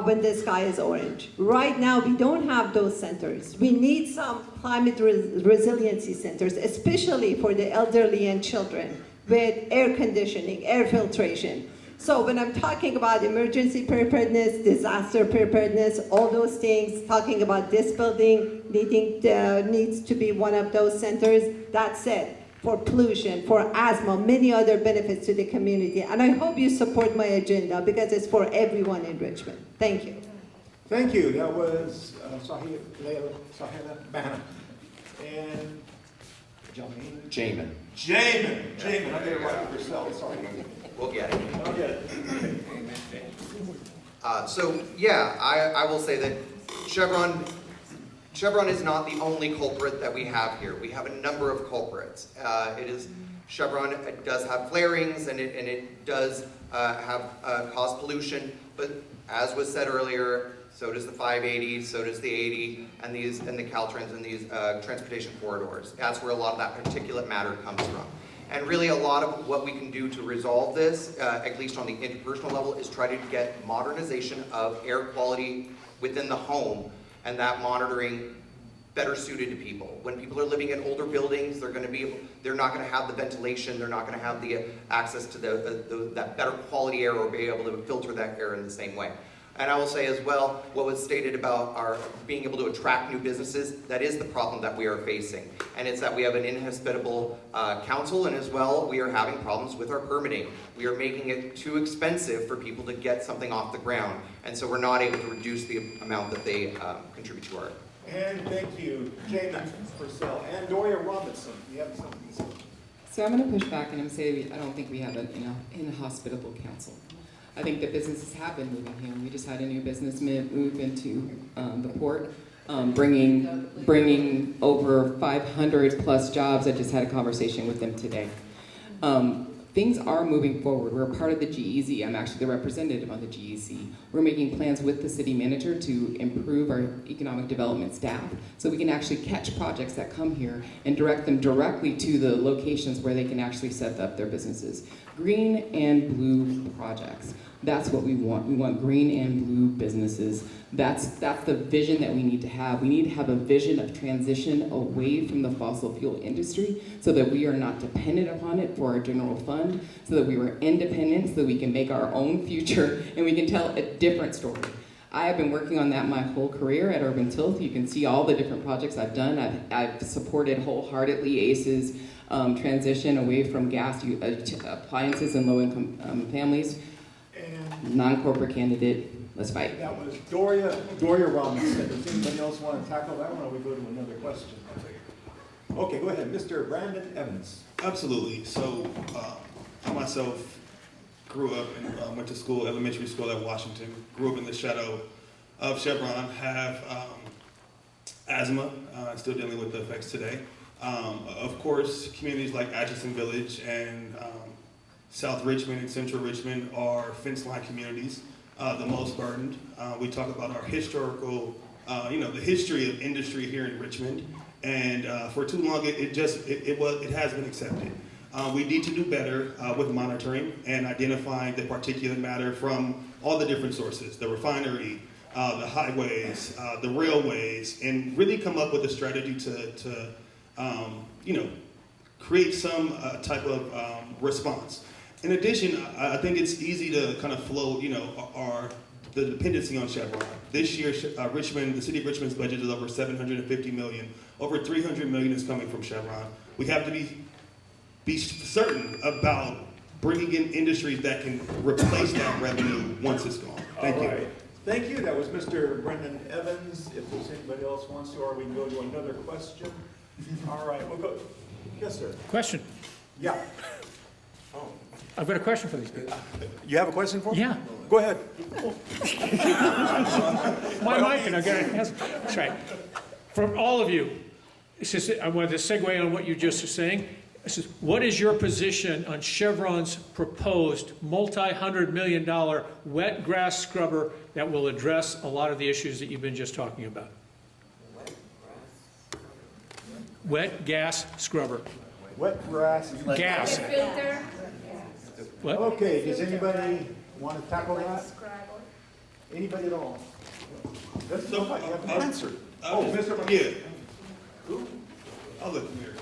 when the sky is orange? Right now, we don't have those centers. We need some climate resiliency centers, especially for the elderly and children, with air conditioning, air filtration. So when I'm talking about emergency preparedness, disaster preparedness, all those things, talking about this building needs to be one of those centers, that's it. For pollution, for asthma, many other benefits to the community. And I hope you support my agenda because it's for everyone in Richmond. Thank you. Thank you. That was Soheila Bana. And Jamin. I did it right for yourself. Sorry. We'll get it. Okay. So yeah, I will say that Chevron is not the only culprit that we have here. We have a number of culprits. Chevron does have flarings and it does have cause pollution, but as was said earlier, so does the 580, so does the 80, and the Caltrans and these transportation corridors. That's where a lot of that particulate matter comes from. And really a lot of what we can do to resolve this, at least on the interpersonal level, is try to get modernization of air quality within the home, and that monitoring better suited to people. When people are living in older buildings, they're not going to have the ventilation, they're not going to have the access to that better quality air or be able to filter that air in the same way. And I will say as well, what was stated about our being able to attract new businesses, that is the problem that we are facing. And it's that we have an inhospitable council, and as well, we are having problems with our permitting. We are making it too expensive for people to get something off the ground. And so we're not able to reduce the amount that they contribute to our. And thank you, Jamin Pursell and Doria Robinson. You have something to say? So I'm going to push back and I'm saying I don't think we have an inhospitable council. I think that businesses have been moving here. We just had a new business move into the port, bringing over 500 plus jobs. I just had a conversation with them today. Things are moving forward. We're a part of the GEZ. I'm actually the representative on the GEZ. We're making plans with the city manager to improve our economic development staff so we can actually catch projects that come here and direct them directly to the locations where they can actually set up their businesses. Green and blue projects. That's what we want. We want green and blue businesses. That's the vision that we need to have. We need to have a vision of transition away from the fossil fuel industry so that we are not dependent upon it for our general fund, so that we are independent, so that we can make our own future and we can tell a different story. I have been working on that my whole career at Urban Tilth. You can see all the different projects I've done. I've supported wholeheartedly ACE's transition away from gas appliances and low-income families. Non-corporate candidate, let's fight. That was Doria Robinson. Does anybody else want to tackle that one, or we go to another question? Okay, go ahead, Mr. Brandon Evans. Absolutely. So, I myself grew up and went to school, elementary school at Washington. Grew up in the shadow of Chevron. Have asthma. Still dealing with the effects today. Of course, communities like Atchison Village and South Richmond and Central Richmond are fence line communities, the most burdened. We talk about our historical, the history of industry here in Richmond, and for too long it has been accepted. We need to do better with monitoring and identifying the particulate matter from all the different sources, the refinery, the highways, the railways, and really come up with a strategy to create some type of response. In addition, I think it's easy to kind of float, the dependency on Chevron. This year, the city of Richmond's budget is over $750 million. Over $300 million is coming from Chevron. We have to be certain about bringing in industries that can replace that revenue once it's gone. Thank you. Right. Thank you. That was Mr. Brendan Evans. If there's anybody else wants to, or we can go to another question. All right, we'll go. Yes, sir. Question. Yeah. Oh. I've got a question for these people. You have a question for me? Yeah. Go ahead. My mic, and I got it. That's right. From all of you, I wanted to segue on what you just were saying. What is your position on Chevron's proposed multi-$100 million wet grass scrubber that will address a lot of the issues that you've been just talking about? Wet gas scrubber. Wet grass. Gas. What? Okay, does anybody want to tackle that? Anybody at all? That's so you have to answer. Mr. Yeah. Who? I'll let them hear.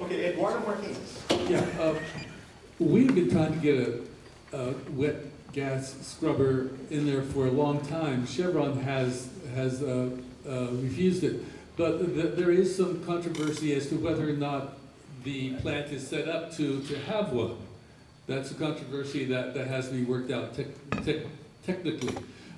Okay, Eduardo Martinez. Yeah, we've been trying to get a wet gas scrubber in there for a long time. Chevron has refused it, but there is some controversy as to whether or not the plant is set up to have one. That's a controversy that has to be worked out technically.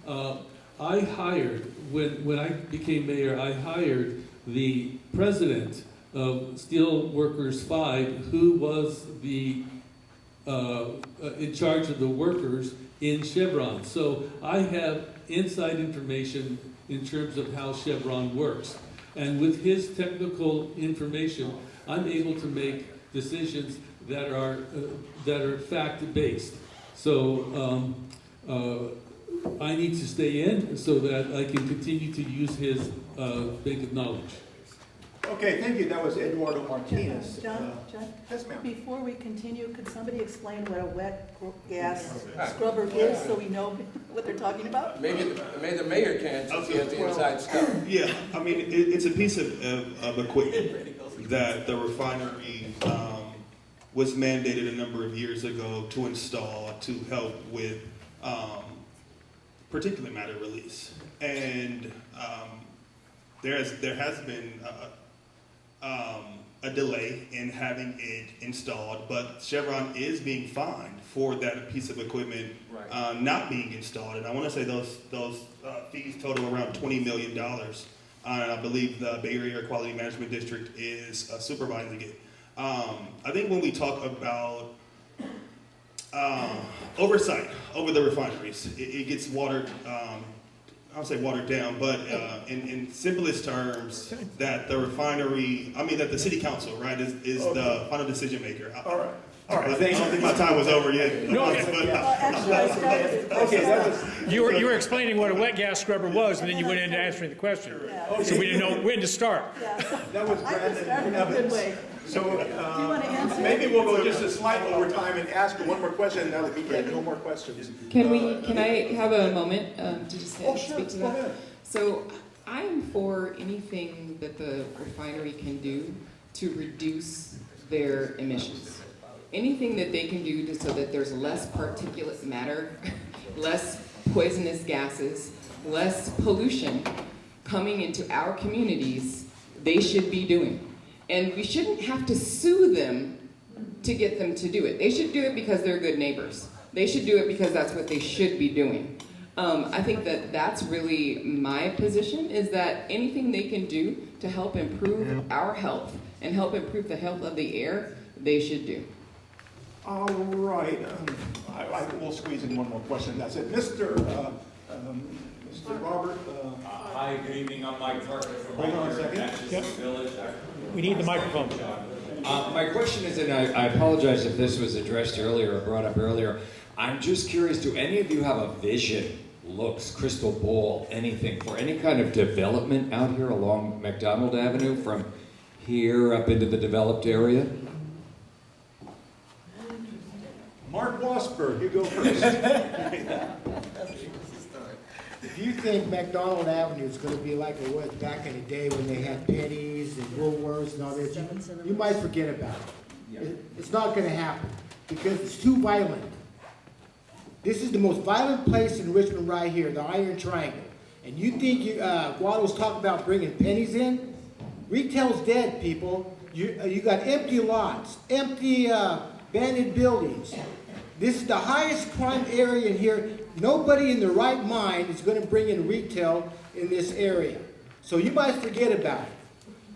I hired, when I became mayor, I hired the president of Steel Workers 5, who was the in charge of the workers in Chevron. So I have inside information in terms of how Chevron works. And with his technical information, I'm able to make decisions that are fact-based. So I need to stay in so that I can continue to use his bank of knowledge. Okay, thank you. That was Eduardo Martinez. John, Yes, ma'am. before we continue, could somebody explain what a wet gas scrubber is so we know what they're talking about? Maybe the mayor can, since he has the inside stuff. Yeah, I mean, it's a piece of equipment that the refinery was mandated a number of years ago to install to help with particulate matter release. And there has been a delay in having it installed, but Chevron is being fined for that piece of equipment not being installed. And I want to say those fees total around $20 million. And I believe the Bay Area Quality Management District is supervising it. I think when we talk about oversight over the refineries, it gets watered, I don't say watered down, but in simplest terms, that the refinery, that the city council, right, is okay, the final decision maker. All right. I don't think my time was over yet. No, okay, you were explaining what a wet gas scrubber was, and then you went into answering the question. Okay. So we didn't know when to start. That was Brandon Evans. So Do you want to answer? maybe we'll go just a slight overtime and ask one more question, and that'll be it. No more questions. Can I have a moment to just sure. speak to Go that? ahead. So I'm for anything that the refinery can do to reduce their emissions. Anything that they can do so that there's less particulate matter, less poisonous gases, less pollution coming into our communities, they should be doing. And we shouldn't have to sue them to get them to do it. They should do it because they're good neighbors. They should do it because that's what they should be doing. I think that that's really my position, is that anything they can do to help improve our health and help improve the health of the air, they should do. All right. I will squeeze in one more question. That's it. Mr. Robert. Hi, good evening. I'm Mike Parker from Hold on a second. Atchison Village. We need the microphone. My question is, and I apologize if this was addressed earlier or brought up earlier. I'm just curious, do any of you have a vision, looks, crystal ball, anything for any kind of development out here along McDonald Avenue from here up into the developed area? Mark Wassberg, you go first. If you think McDonald Avenue is going to be like it was back in the day when they had Penny's and Woolworths and all this, you might forget about it. It's not going to happen because it's too violent. This is the most violent place in Richmond right here, the Iron Triangle. And you think Guado's talking about bringing Penny's in? Retail's dead, people. You got empty lots, empty abandoned buildings. This is the highest crime area in here. Nobody in their right mind is going to bring in retail in this area. So you might forget about it.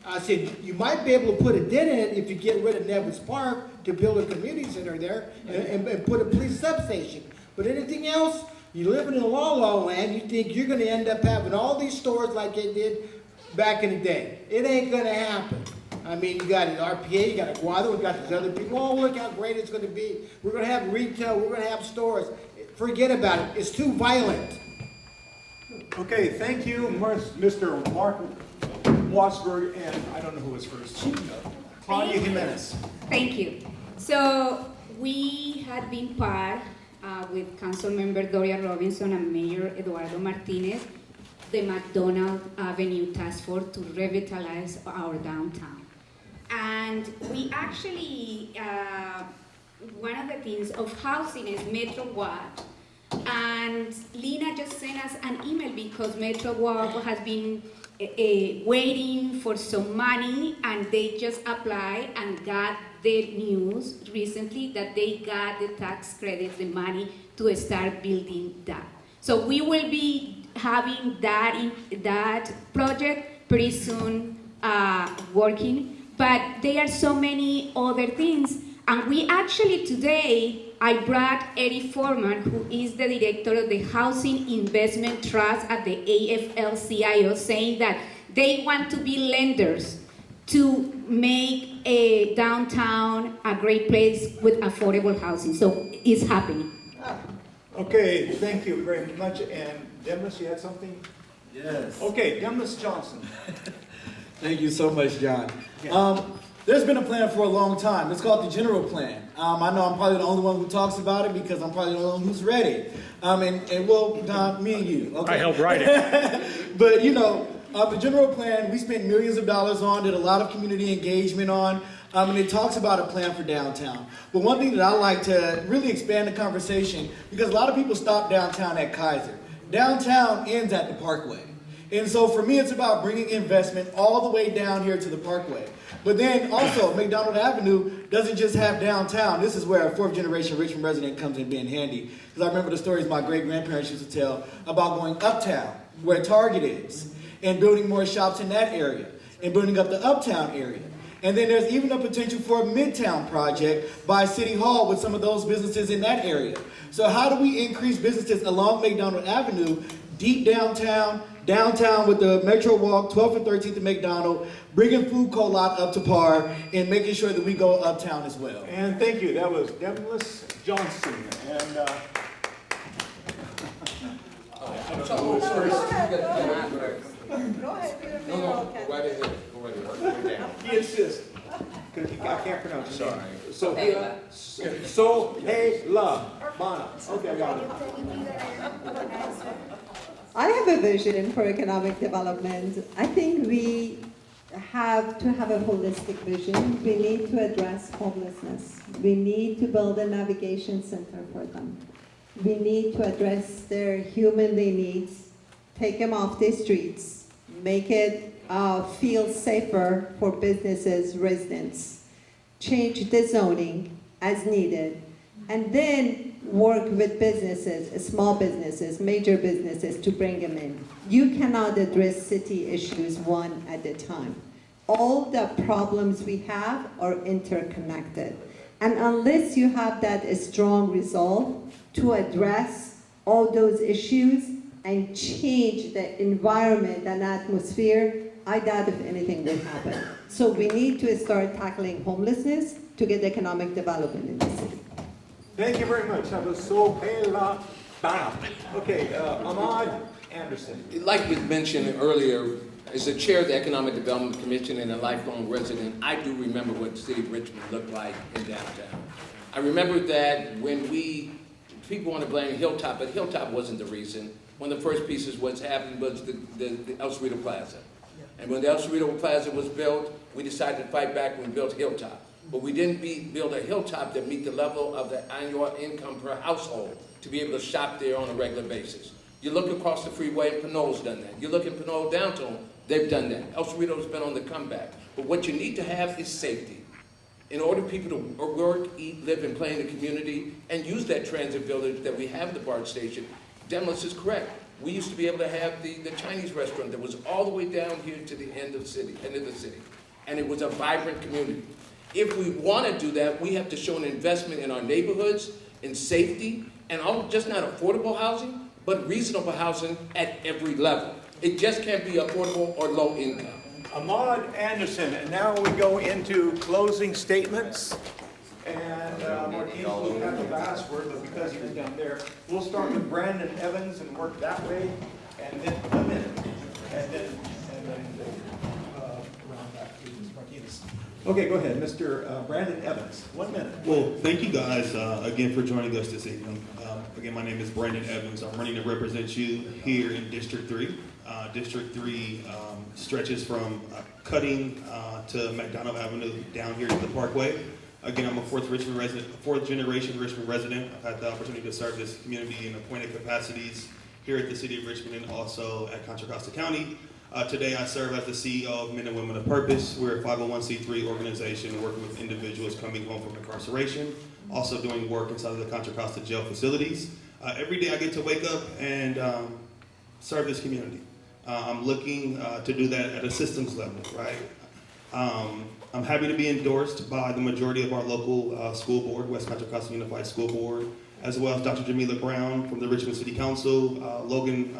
I said, you might be able to put a dent in it if you get rid of Nevins Park to build a community center there and put a police substation. But anything else, you're living in la-la land, you think you're going to end up having all these stores like they did back in the day. It ain't going to happen. I mean, you got an RPA, you got a Guado, we got these other people. Oh, look how great it's going to be. We're going to have retail, we're going to have stores. Forget about it. It's too violent. Okay, thank you, Mr. Mark Wassberg, and I don't know who was first. Claudia Jimenez. Thank you. So we had been part with Council Member Doria Robinson and Mayor Eduardo Martinez, the McDonald Avenue Task Force to revitalize our downtown. And we actually, one of the things of housing is Metro Watch. And Lena just sent us an email because Metro Watch has been waiting for some money, and they just applied and got the news recently that they got the tax credits, the money to start building that. So we will be having that project pretty soon working, but there are so many other things. And we actually today, I brought Eddie Foreman, who is the director of the Housing Investment Trust at the AFL-CIO, saying that they want to be lenders to make a downtown a great place with affordable housing. So it's happening. Okay, thank you very much. And Demnlus, you had something? Yes. Okay, Demnlus Johnson. Thank you so much, John. Yeah. There's been a plan for a long time. It's called the general plan. I know I'm probably the only one who talks about it because I'm probably the only one who's read it. And well, Don, me and you. Okay? I helped write it. But you know, the general plan, we spent millions of dollars on, did a lot of community engagement on, and it talks about a plan for downtown. But one thing that I like to really expand the conversation, because a lot of people stop downtown at Kaiser. Downtown ends at the Parkway. And so for me, it's about bringing investment all the way down here to the Parkway. But then also, McDonald Avenue doesn't just have downtown. This is where a fourth generation Richmond resident comes in being handy. Because I remember the stories my great grandparents used to tell about going uptown, where Target is, and building more shops in that area, and building up the uptown area. And then there's even a potential for a midtown project by City Hall with some of those businesses in that area. So how do we increase businesses along McDonald Avenue, deep downtown, downtown with the Metro Walk, 12th and 13th and McDonald, bringing Food Co-Lot up to par, and making sure that we go uptown as well. And thank you. That was Demnlus Johnson. And Go ahead, you're the No, mayor, no, okay. go right ahead. Go right ahead. Go down. he insists. Because I can't pronounce your name. Sorry. Soheila Bana. Okay, I got it. I have a vision for economic development. I think we have to have a holistic vision. We need to address homelessness. We need to build a navigation center for them. We need to address their humanly needs, take them off the streets, make it feel safer for businesses, residents, change the zoning as needed, and then work with businesses, small businesses, major businesses to bring them in. You cannot address city issues one at a time. All the problems we have are interconnected. And unless you have that strong resolve to address all those issues and change the environment and atmosphere, I doubt if anything will happen. So we need to start tackling homelessness to get economic development in the city. Thank you very much. That was Soheila Bana. Okay, Ahmad Anderson. Like we mentioned earlier, as the chair of the Economic Development Commission and a lifelong resident, I do remember what the city of Richmond looked like in downtown. I remember that when people want to blame Hilltop, but Hilltop wasn't the reason. One of the first pieces what's happened was the El Cerrito Plaza. And when the El Cerrito Plaza was built, we decided to fight back when we built Hilltop. But we didn't build a Hilltop that meet the level of the annual income per household to be able to shop there on a regular basis. You look across the freeway, Pinot's done that. You look in Pinot downtown, they've done that. El Cerrito's been on the comeback. But what you need to have is safety. In order for people to work, eat, live, and play in the community, and use that transit village that we have at the BART station, Demnlus is correct. We used to be able to have the Chinese restaurant that was all the way down here to the end of the city. And it was a vibrant community. If we want to do that, we have to show an investment in our neighborhoods, in safety, and just not affordable housing, but reasonable housing at every level. It just can't be affordable or low income. Ahmad Anderson, and now we go into closing statements. And Martinez will have the last word, but because he was down there, we'll start with Brandon Evans and work that way, and then a minute, and then around back to Ms. Martinez. Okay, go ahead, Mr. Brandon Evans. 1 minute. Well, thank you guys again for joining us this evening. Again, my name is Brandon Evans. I'm running to represent you here in District 3. District 3 stretches from Cutting to McDonald Avenue down here to the Parkway. Again, I'm a fourth generation Richmond resident. I've had the opportunity to serve this community in appointed capacities here at the City of Richmond and also at Contra Costa County. Today I serve as the CEO of Men and Women of Purpose. We're a 501c3 organization working with individuals coming home from incarceration, also doing work inside of the Contra Costa jail facilities. Every day I get to wake up and serve this community. I'm looking to do that at a systems level, right? I'm happy to be endorsed by the majority of our local school board, West Contra Costa Unified School Board, as well as Dr. Jamila Brown from the Richmond City Council, Logan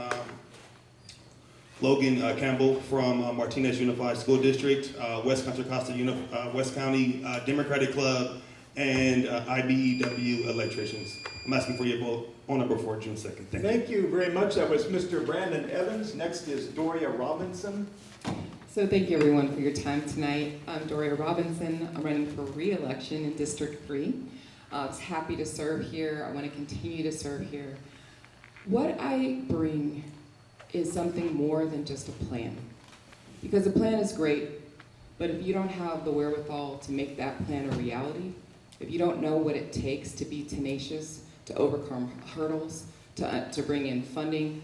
Campbell from Martinez Unified School District, West Contra Costa West County Democratic Club, and IBEW electricians. I'm asking for your vote on or before June 2nd. Thank you very much. That was Mr. Brandon Evans. Next is Doria Robinson. So thank you everyone for your time tonight. I'm Doria Robinson. I'm running for re-election in District 3. I was happy to serve here. I want to continue to serve here. What I bring is something more than just a plan. Because a plan is great, but if you don't have the wherewithal to make that plan a reality, if you don't know what it takes to be tenacious, to overcome hurdles, to bring in funding,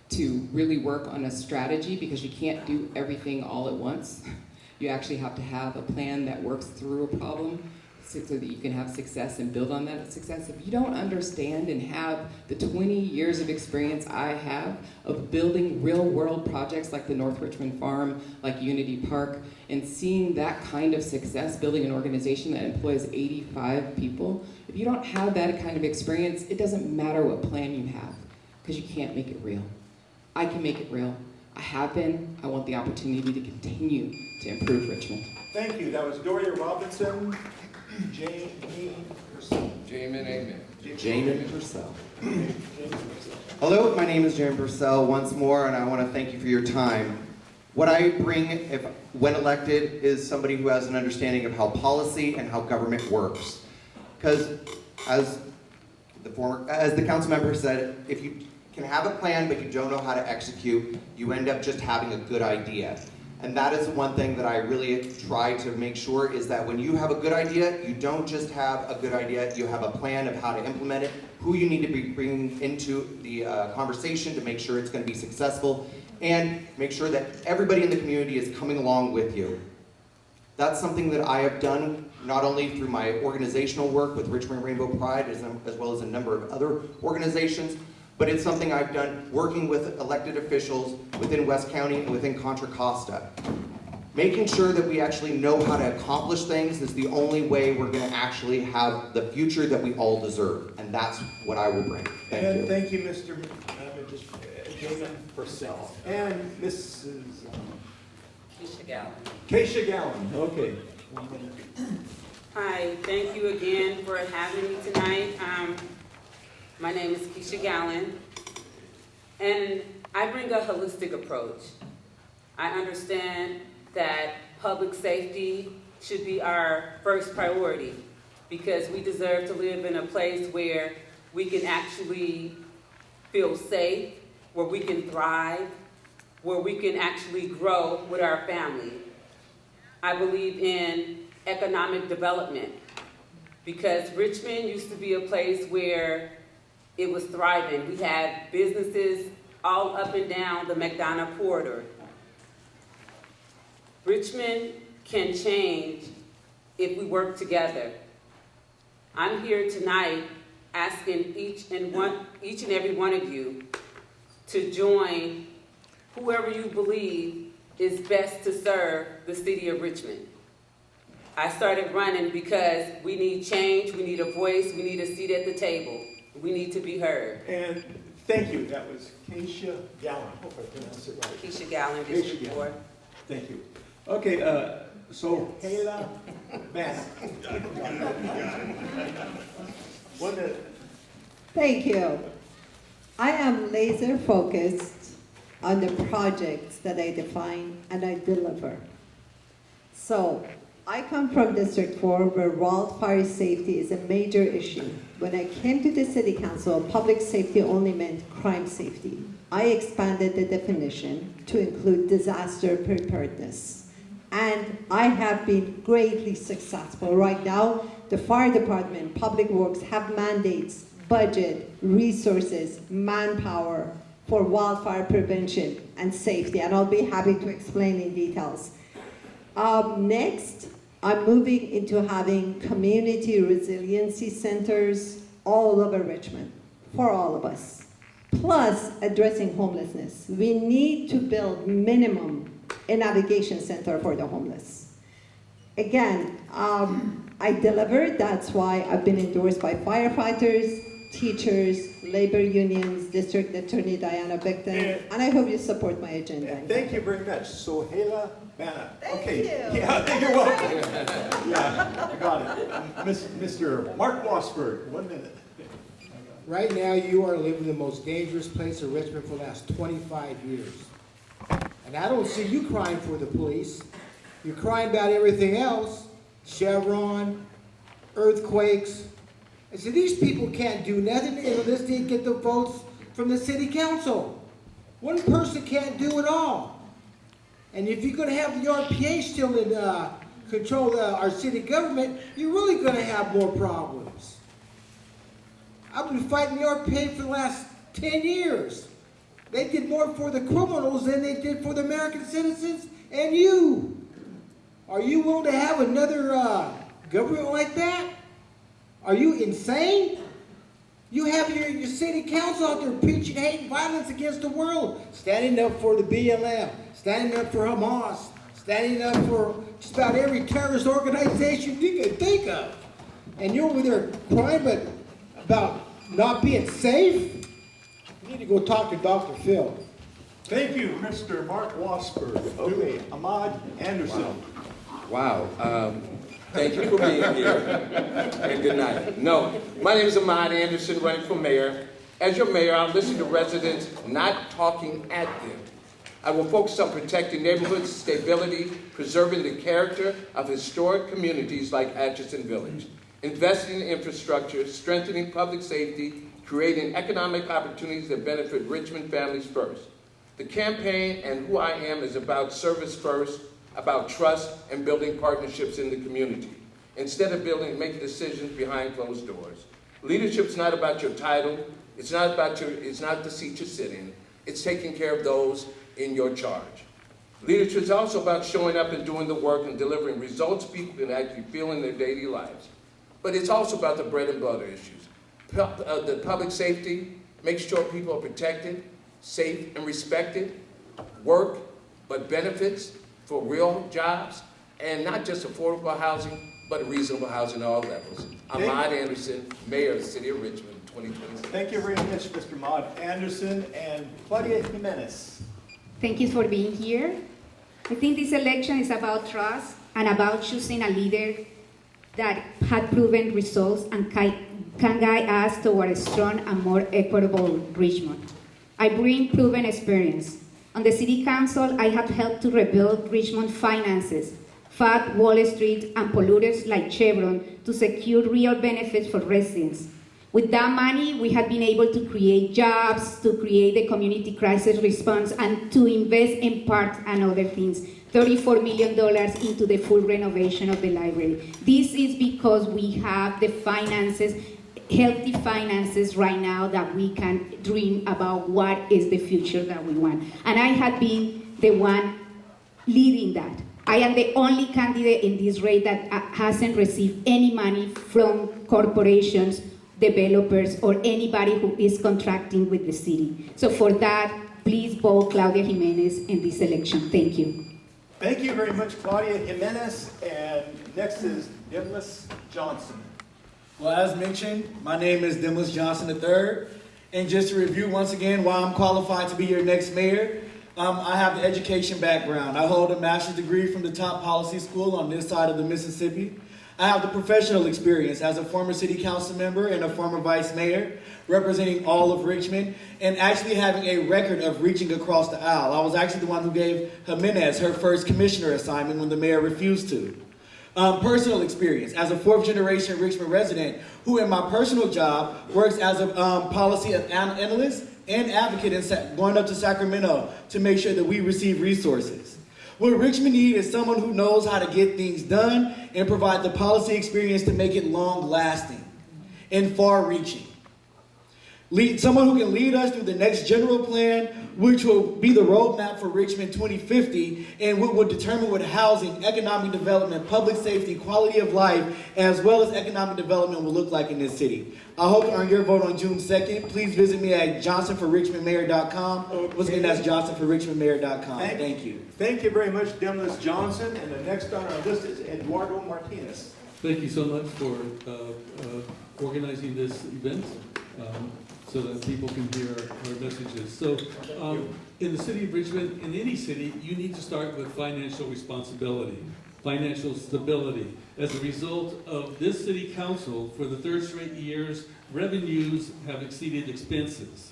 to really work on a strategy, because you can't do everything all at once. You actually have to have a plan that works through a problem so that you can have success and build on that success. If you don't understand and have the 20 years of experience I have of building real world projects like the North Richmond Farm, like Unity Park, and seeing that kind of success, building an organization that employs 85 people, if you don't have that kind of experience, it doesn't matter what plan you have, because you can't make it real. I can make it real. I have been. I want the opportunity to continue to improve Richmond. Thank you. That was Doria Robinson. Jamin Pursell. Jamin, amen. Jamin Pursell. Hello, my name is Jamin Pursell once more, and I want to thank you for your time. What I bring, when elected, is somebody who has an understanding of how policy and how government works. Because, as the council member said, if you can have a plan but you don't know how to execute, you end up just having a good idea. And that is one thing that I really try to make sure is that when you have a good idea, you don't just have a good idea, you have a plan of how to implement it, who you need to be bringing into the conversation to make sure it's going to be successful, and make sure that everybody in the community is coming along with you. That's something that I have done not only through my organizational work with Richmond Rainbow Pride as well as a number of other organizations, but it's something I've done working with elected officials within West County and within Contra Costa. Making sure that we actually know how to accomplish things is the only way we're going to actually have the future that we all deserve, and that's what I will bring. Thank you. Thank you, Mr. Jamin Pursell. And Mrs. Keycha Gallon. Keycha Gallon. Okay. Hi, thank you again for having me tonight. My name is Keycha Gallon, and I bring a holistic approach. I understand that public safety should be our first priority because we deserve to live in a place where we can actually feel safe, where we can thrive, where we can actually grow with our family. I believe in economic development because Richmond used to be a place where it was thriving. We had businesses all up and down the McDonough corridor. Richmond can change if we work together. I'm here tonight asking each and every one of you to join whoever you believe is best to serve the city of Richmond. I started running because we need change, we need a voice, we need a seat at the table. We need to be heard. And thank you. That was Keycha Gallon. I hope I pronounced it right. Keycha Gallon, District 4. Thank you. Okay, Soheila Bana. Thank you. I am laser focused on the projects that I define and I deliver. So, I come from District 4 where wildfire safety is a major issue. When I came to the City Council, public safety only meant crime safety. I expanded the definition to include disaster preparedness. And I have been greatly successful. Right now, the fire department, public works have mandates, budget, resources, manpower for wildfire prevention and safety. And I'll be happy to explain in details. Next, I'm moving into having community resiliency centers all over Richmond for all of us, plus addressing homelessness. We need to build minimum a navigation center for the homeless. Again, I delivered. That's why I've been endorsed by firefighters, teachers, labor unions, District Attorney Diana Bickton, and I hope you support my agenda. Thank you very much. Soheila Bana. Thank Okay. you. Yeah, you're welcome. Yeah, I got it. Mr. Mark Wassberg, 1 minute. Right now, you are living in the most dangerous place in Richmond for the last 25 years. And I don't see you crying for the police. You're crying about everything else, Chevron, earthquakes. And so these people can't do nothing unless they get the votes from the city council. One person can't do it all. And if you're going to have the RPA still in control our city government, you're really going to have more problems. I've been fighting the RPA for the last 10 years. They did more for the criminals than they did for the American citizens and you. Are you willing to have another government like that? Are you insane? You have your city council out there preaching hate and violence against the world, standing up for the BLM, standing up for Hamas, standing up for just about every terrorist organization you can think of. And you're over there crying about not being safe? You need to go talk to Dr. Phil. Thank you, Mr. Mark Wassberg. Okay, Ahmad Anderson. Wow. Thank you for being here. And good night. No, my name is Ahmad Anderson, running for mayor. As your mayor, I'll listen to residents, not talking at them. I will focus on protecting neighborhood stability, preserving the character of historic communities like Atchison Village, investing in infrastructure, strengthening public safety, creating economic opportunities that benefit Richmond families first. The campaign and who I am is about service first, about trust and building partnerships in the community, instead of making decisions behind closed doors. Leadership's not about your title. It's not the seat you sit in. It's taking care of those in your charge. Leadership is also about showing up and doing the work and delivering results people can actually feel in their daily lives. But it's also about the bread and butter issues. The public safety, make sure people are protected, safe and respected, work, but benefits for real jobs, and not just affordable housing, but reasonable housing at all levels. Ahmad Anderson, Mayor of the City of Richmond, 2026. Thank you very much, Mr. Ahmad Anderson. And Claudia Jimenez. Thank you for being here. I think this election is about trust and about choosing a leader that had proven results and can guide us toward a strong and more equitable Richmond. I bring proven experience. On the City Council, I have helped to rebuild Richmond finances, fought Wall Street and polluters like Chevron to secure real benefits for residents. With that money, we have been able to create jobs, to create the community crisis response, and to invest in parks and other things. $34 million into the full renovation of the library. This is because we have the finances, healthy finances right now that we can dream about what is the future that we want. And I have been the one leading that. I am the only candidate in this race that hasn't received any money from corporations, developers, or anybody who is contracting with the city. So for that, please vote Claudia Jimenez in this election. Thank you. Thank you very much, Claudia Jimenez. And next is Demnlus Johnson. Well, as mentioned, my name is Demnlus Johnson III. And just to review once again why I'm qualified to be your next mayor, I have the education background. I hold a master's degree from the top policy school on this side of the Mississippi. I have the professional experience as a former city council member and a former vice mayor, representing all of Richmond, and actually having a record of reaching across the aisle. I was actually the one who gave Jimenez her first commissioner assignment when the mayor refused to. Personal experience as a fourth-generation Richmond resident who in my personal job works as a policy analyst and advocate in going up to Sacramento to make sure that we receive resources. What Richmond needs is someone who knows how to get things done and provide the policy experience to make it long-lasting and far-reaching. someone who can lead us through the next general plan, which will be the roadmap for Richmond 2050, and what will determine what housing, economic development, public safety, quality of life, as well as economic development will look like in this city. I hope to earn your vote on June 2nd. Please visit me at johnsonforrichmondmayor.com. Once again, that's johnsonforrichmondmayor.com. Thank you. Thank you very much, Demnlus Johnson. And the next on our list is Eduardo Martinez. Thank you so much for organizing this event so that people can hear our messages. So in the city of Richmond, in any city, you need to start with financial responsibility, financial stability. As a result of this city council, for the third straight years, revenues have exceeded expenses.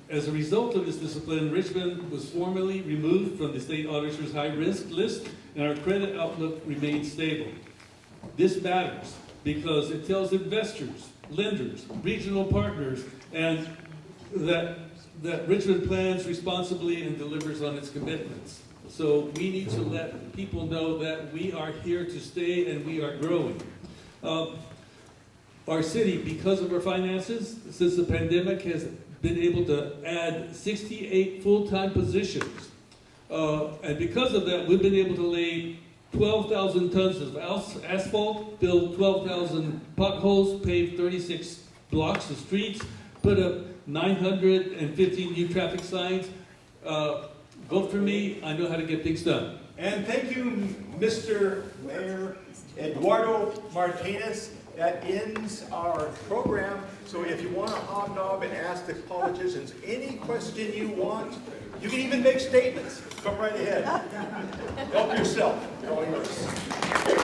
As a result of this discipline, Richmond was formally removed from the state auditor's high-risk list, and our credit outlook remains stable. This matters because it tells investors, lenders, regional partners, and that Richmond plans responsibly and delivers on its commitments. So we need to let people know that we are here to stay and we are growing. Our city, because of our finances, since the pandemic, has been able to add 68 full-time positions. And because of that, we've been able to lay 12,000 tons of asphalt, build 12,000 potholes, pave 36 blocks of streets, put up 950 new traffic signs. Vote for me, I know how to get things done. And thank you, Mr. Mayor Eduardo Martinez. That ends our program. So if you want to hobnob and ask the politicians any question you want, you can even make statements. Come right ahead. Help yourself. All yours.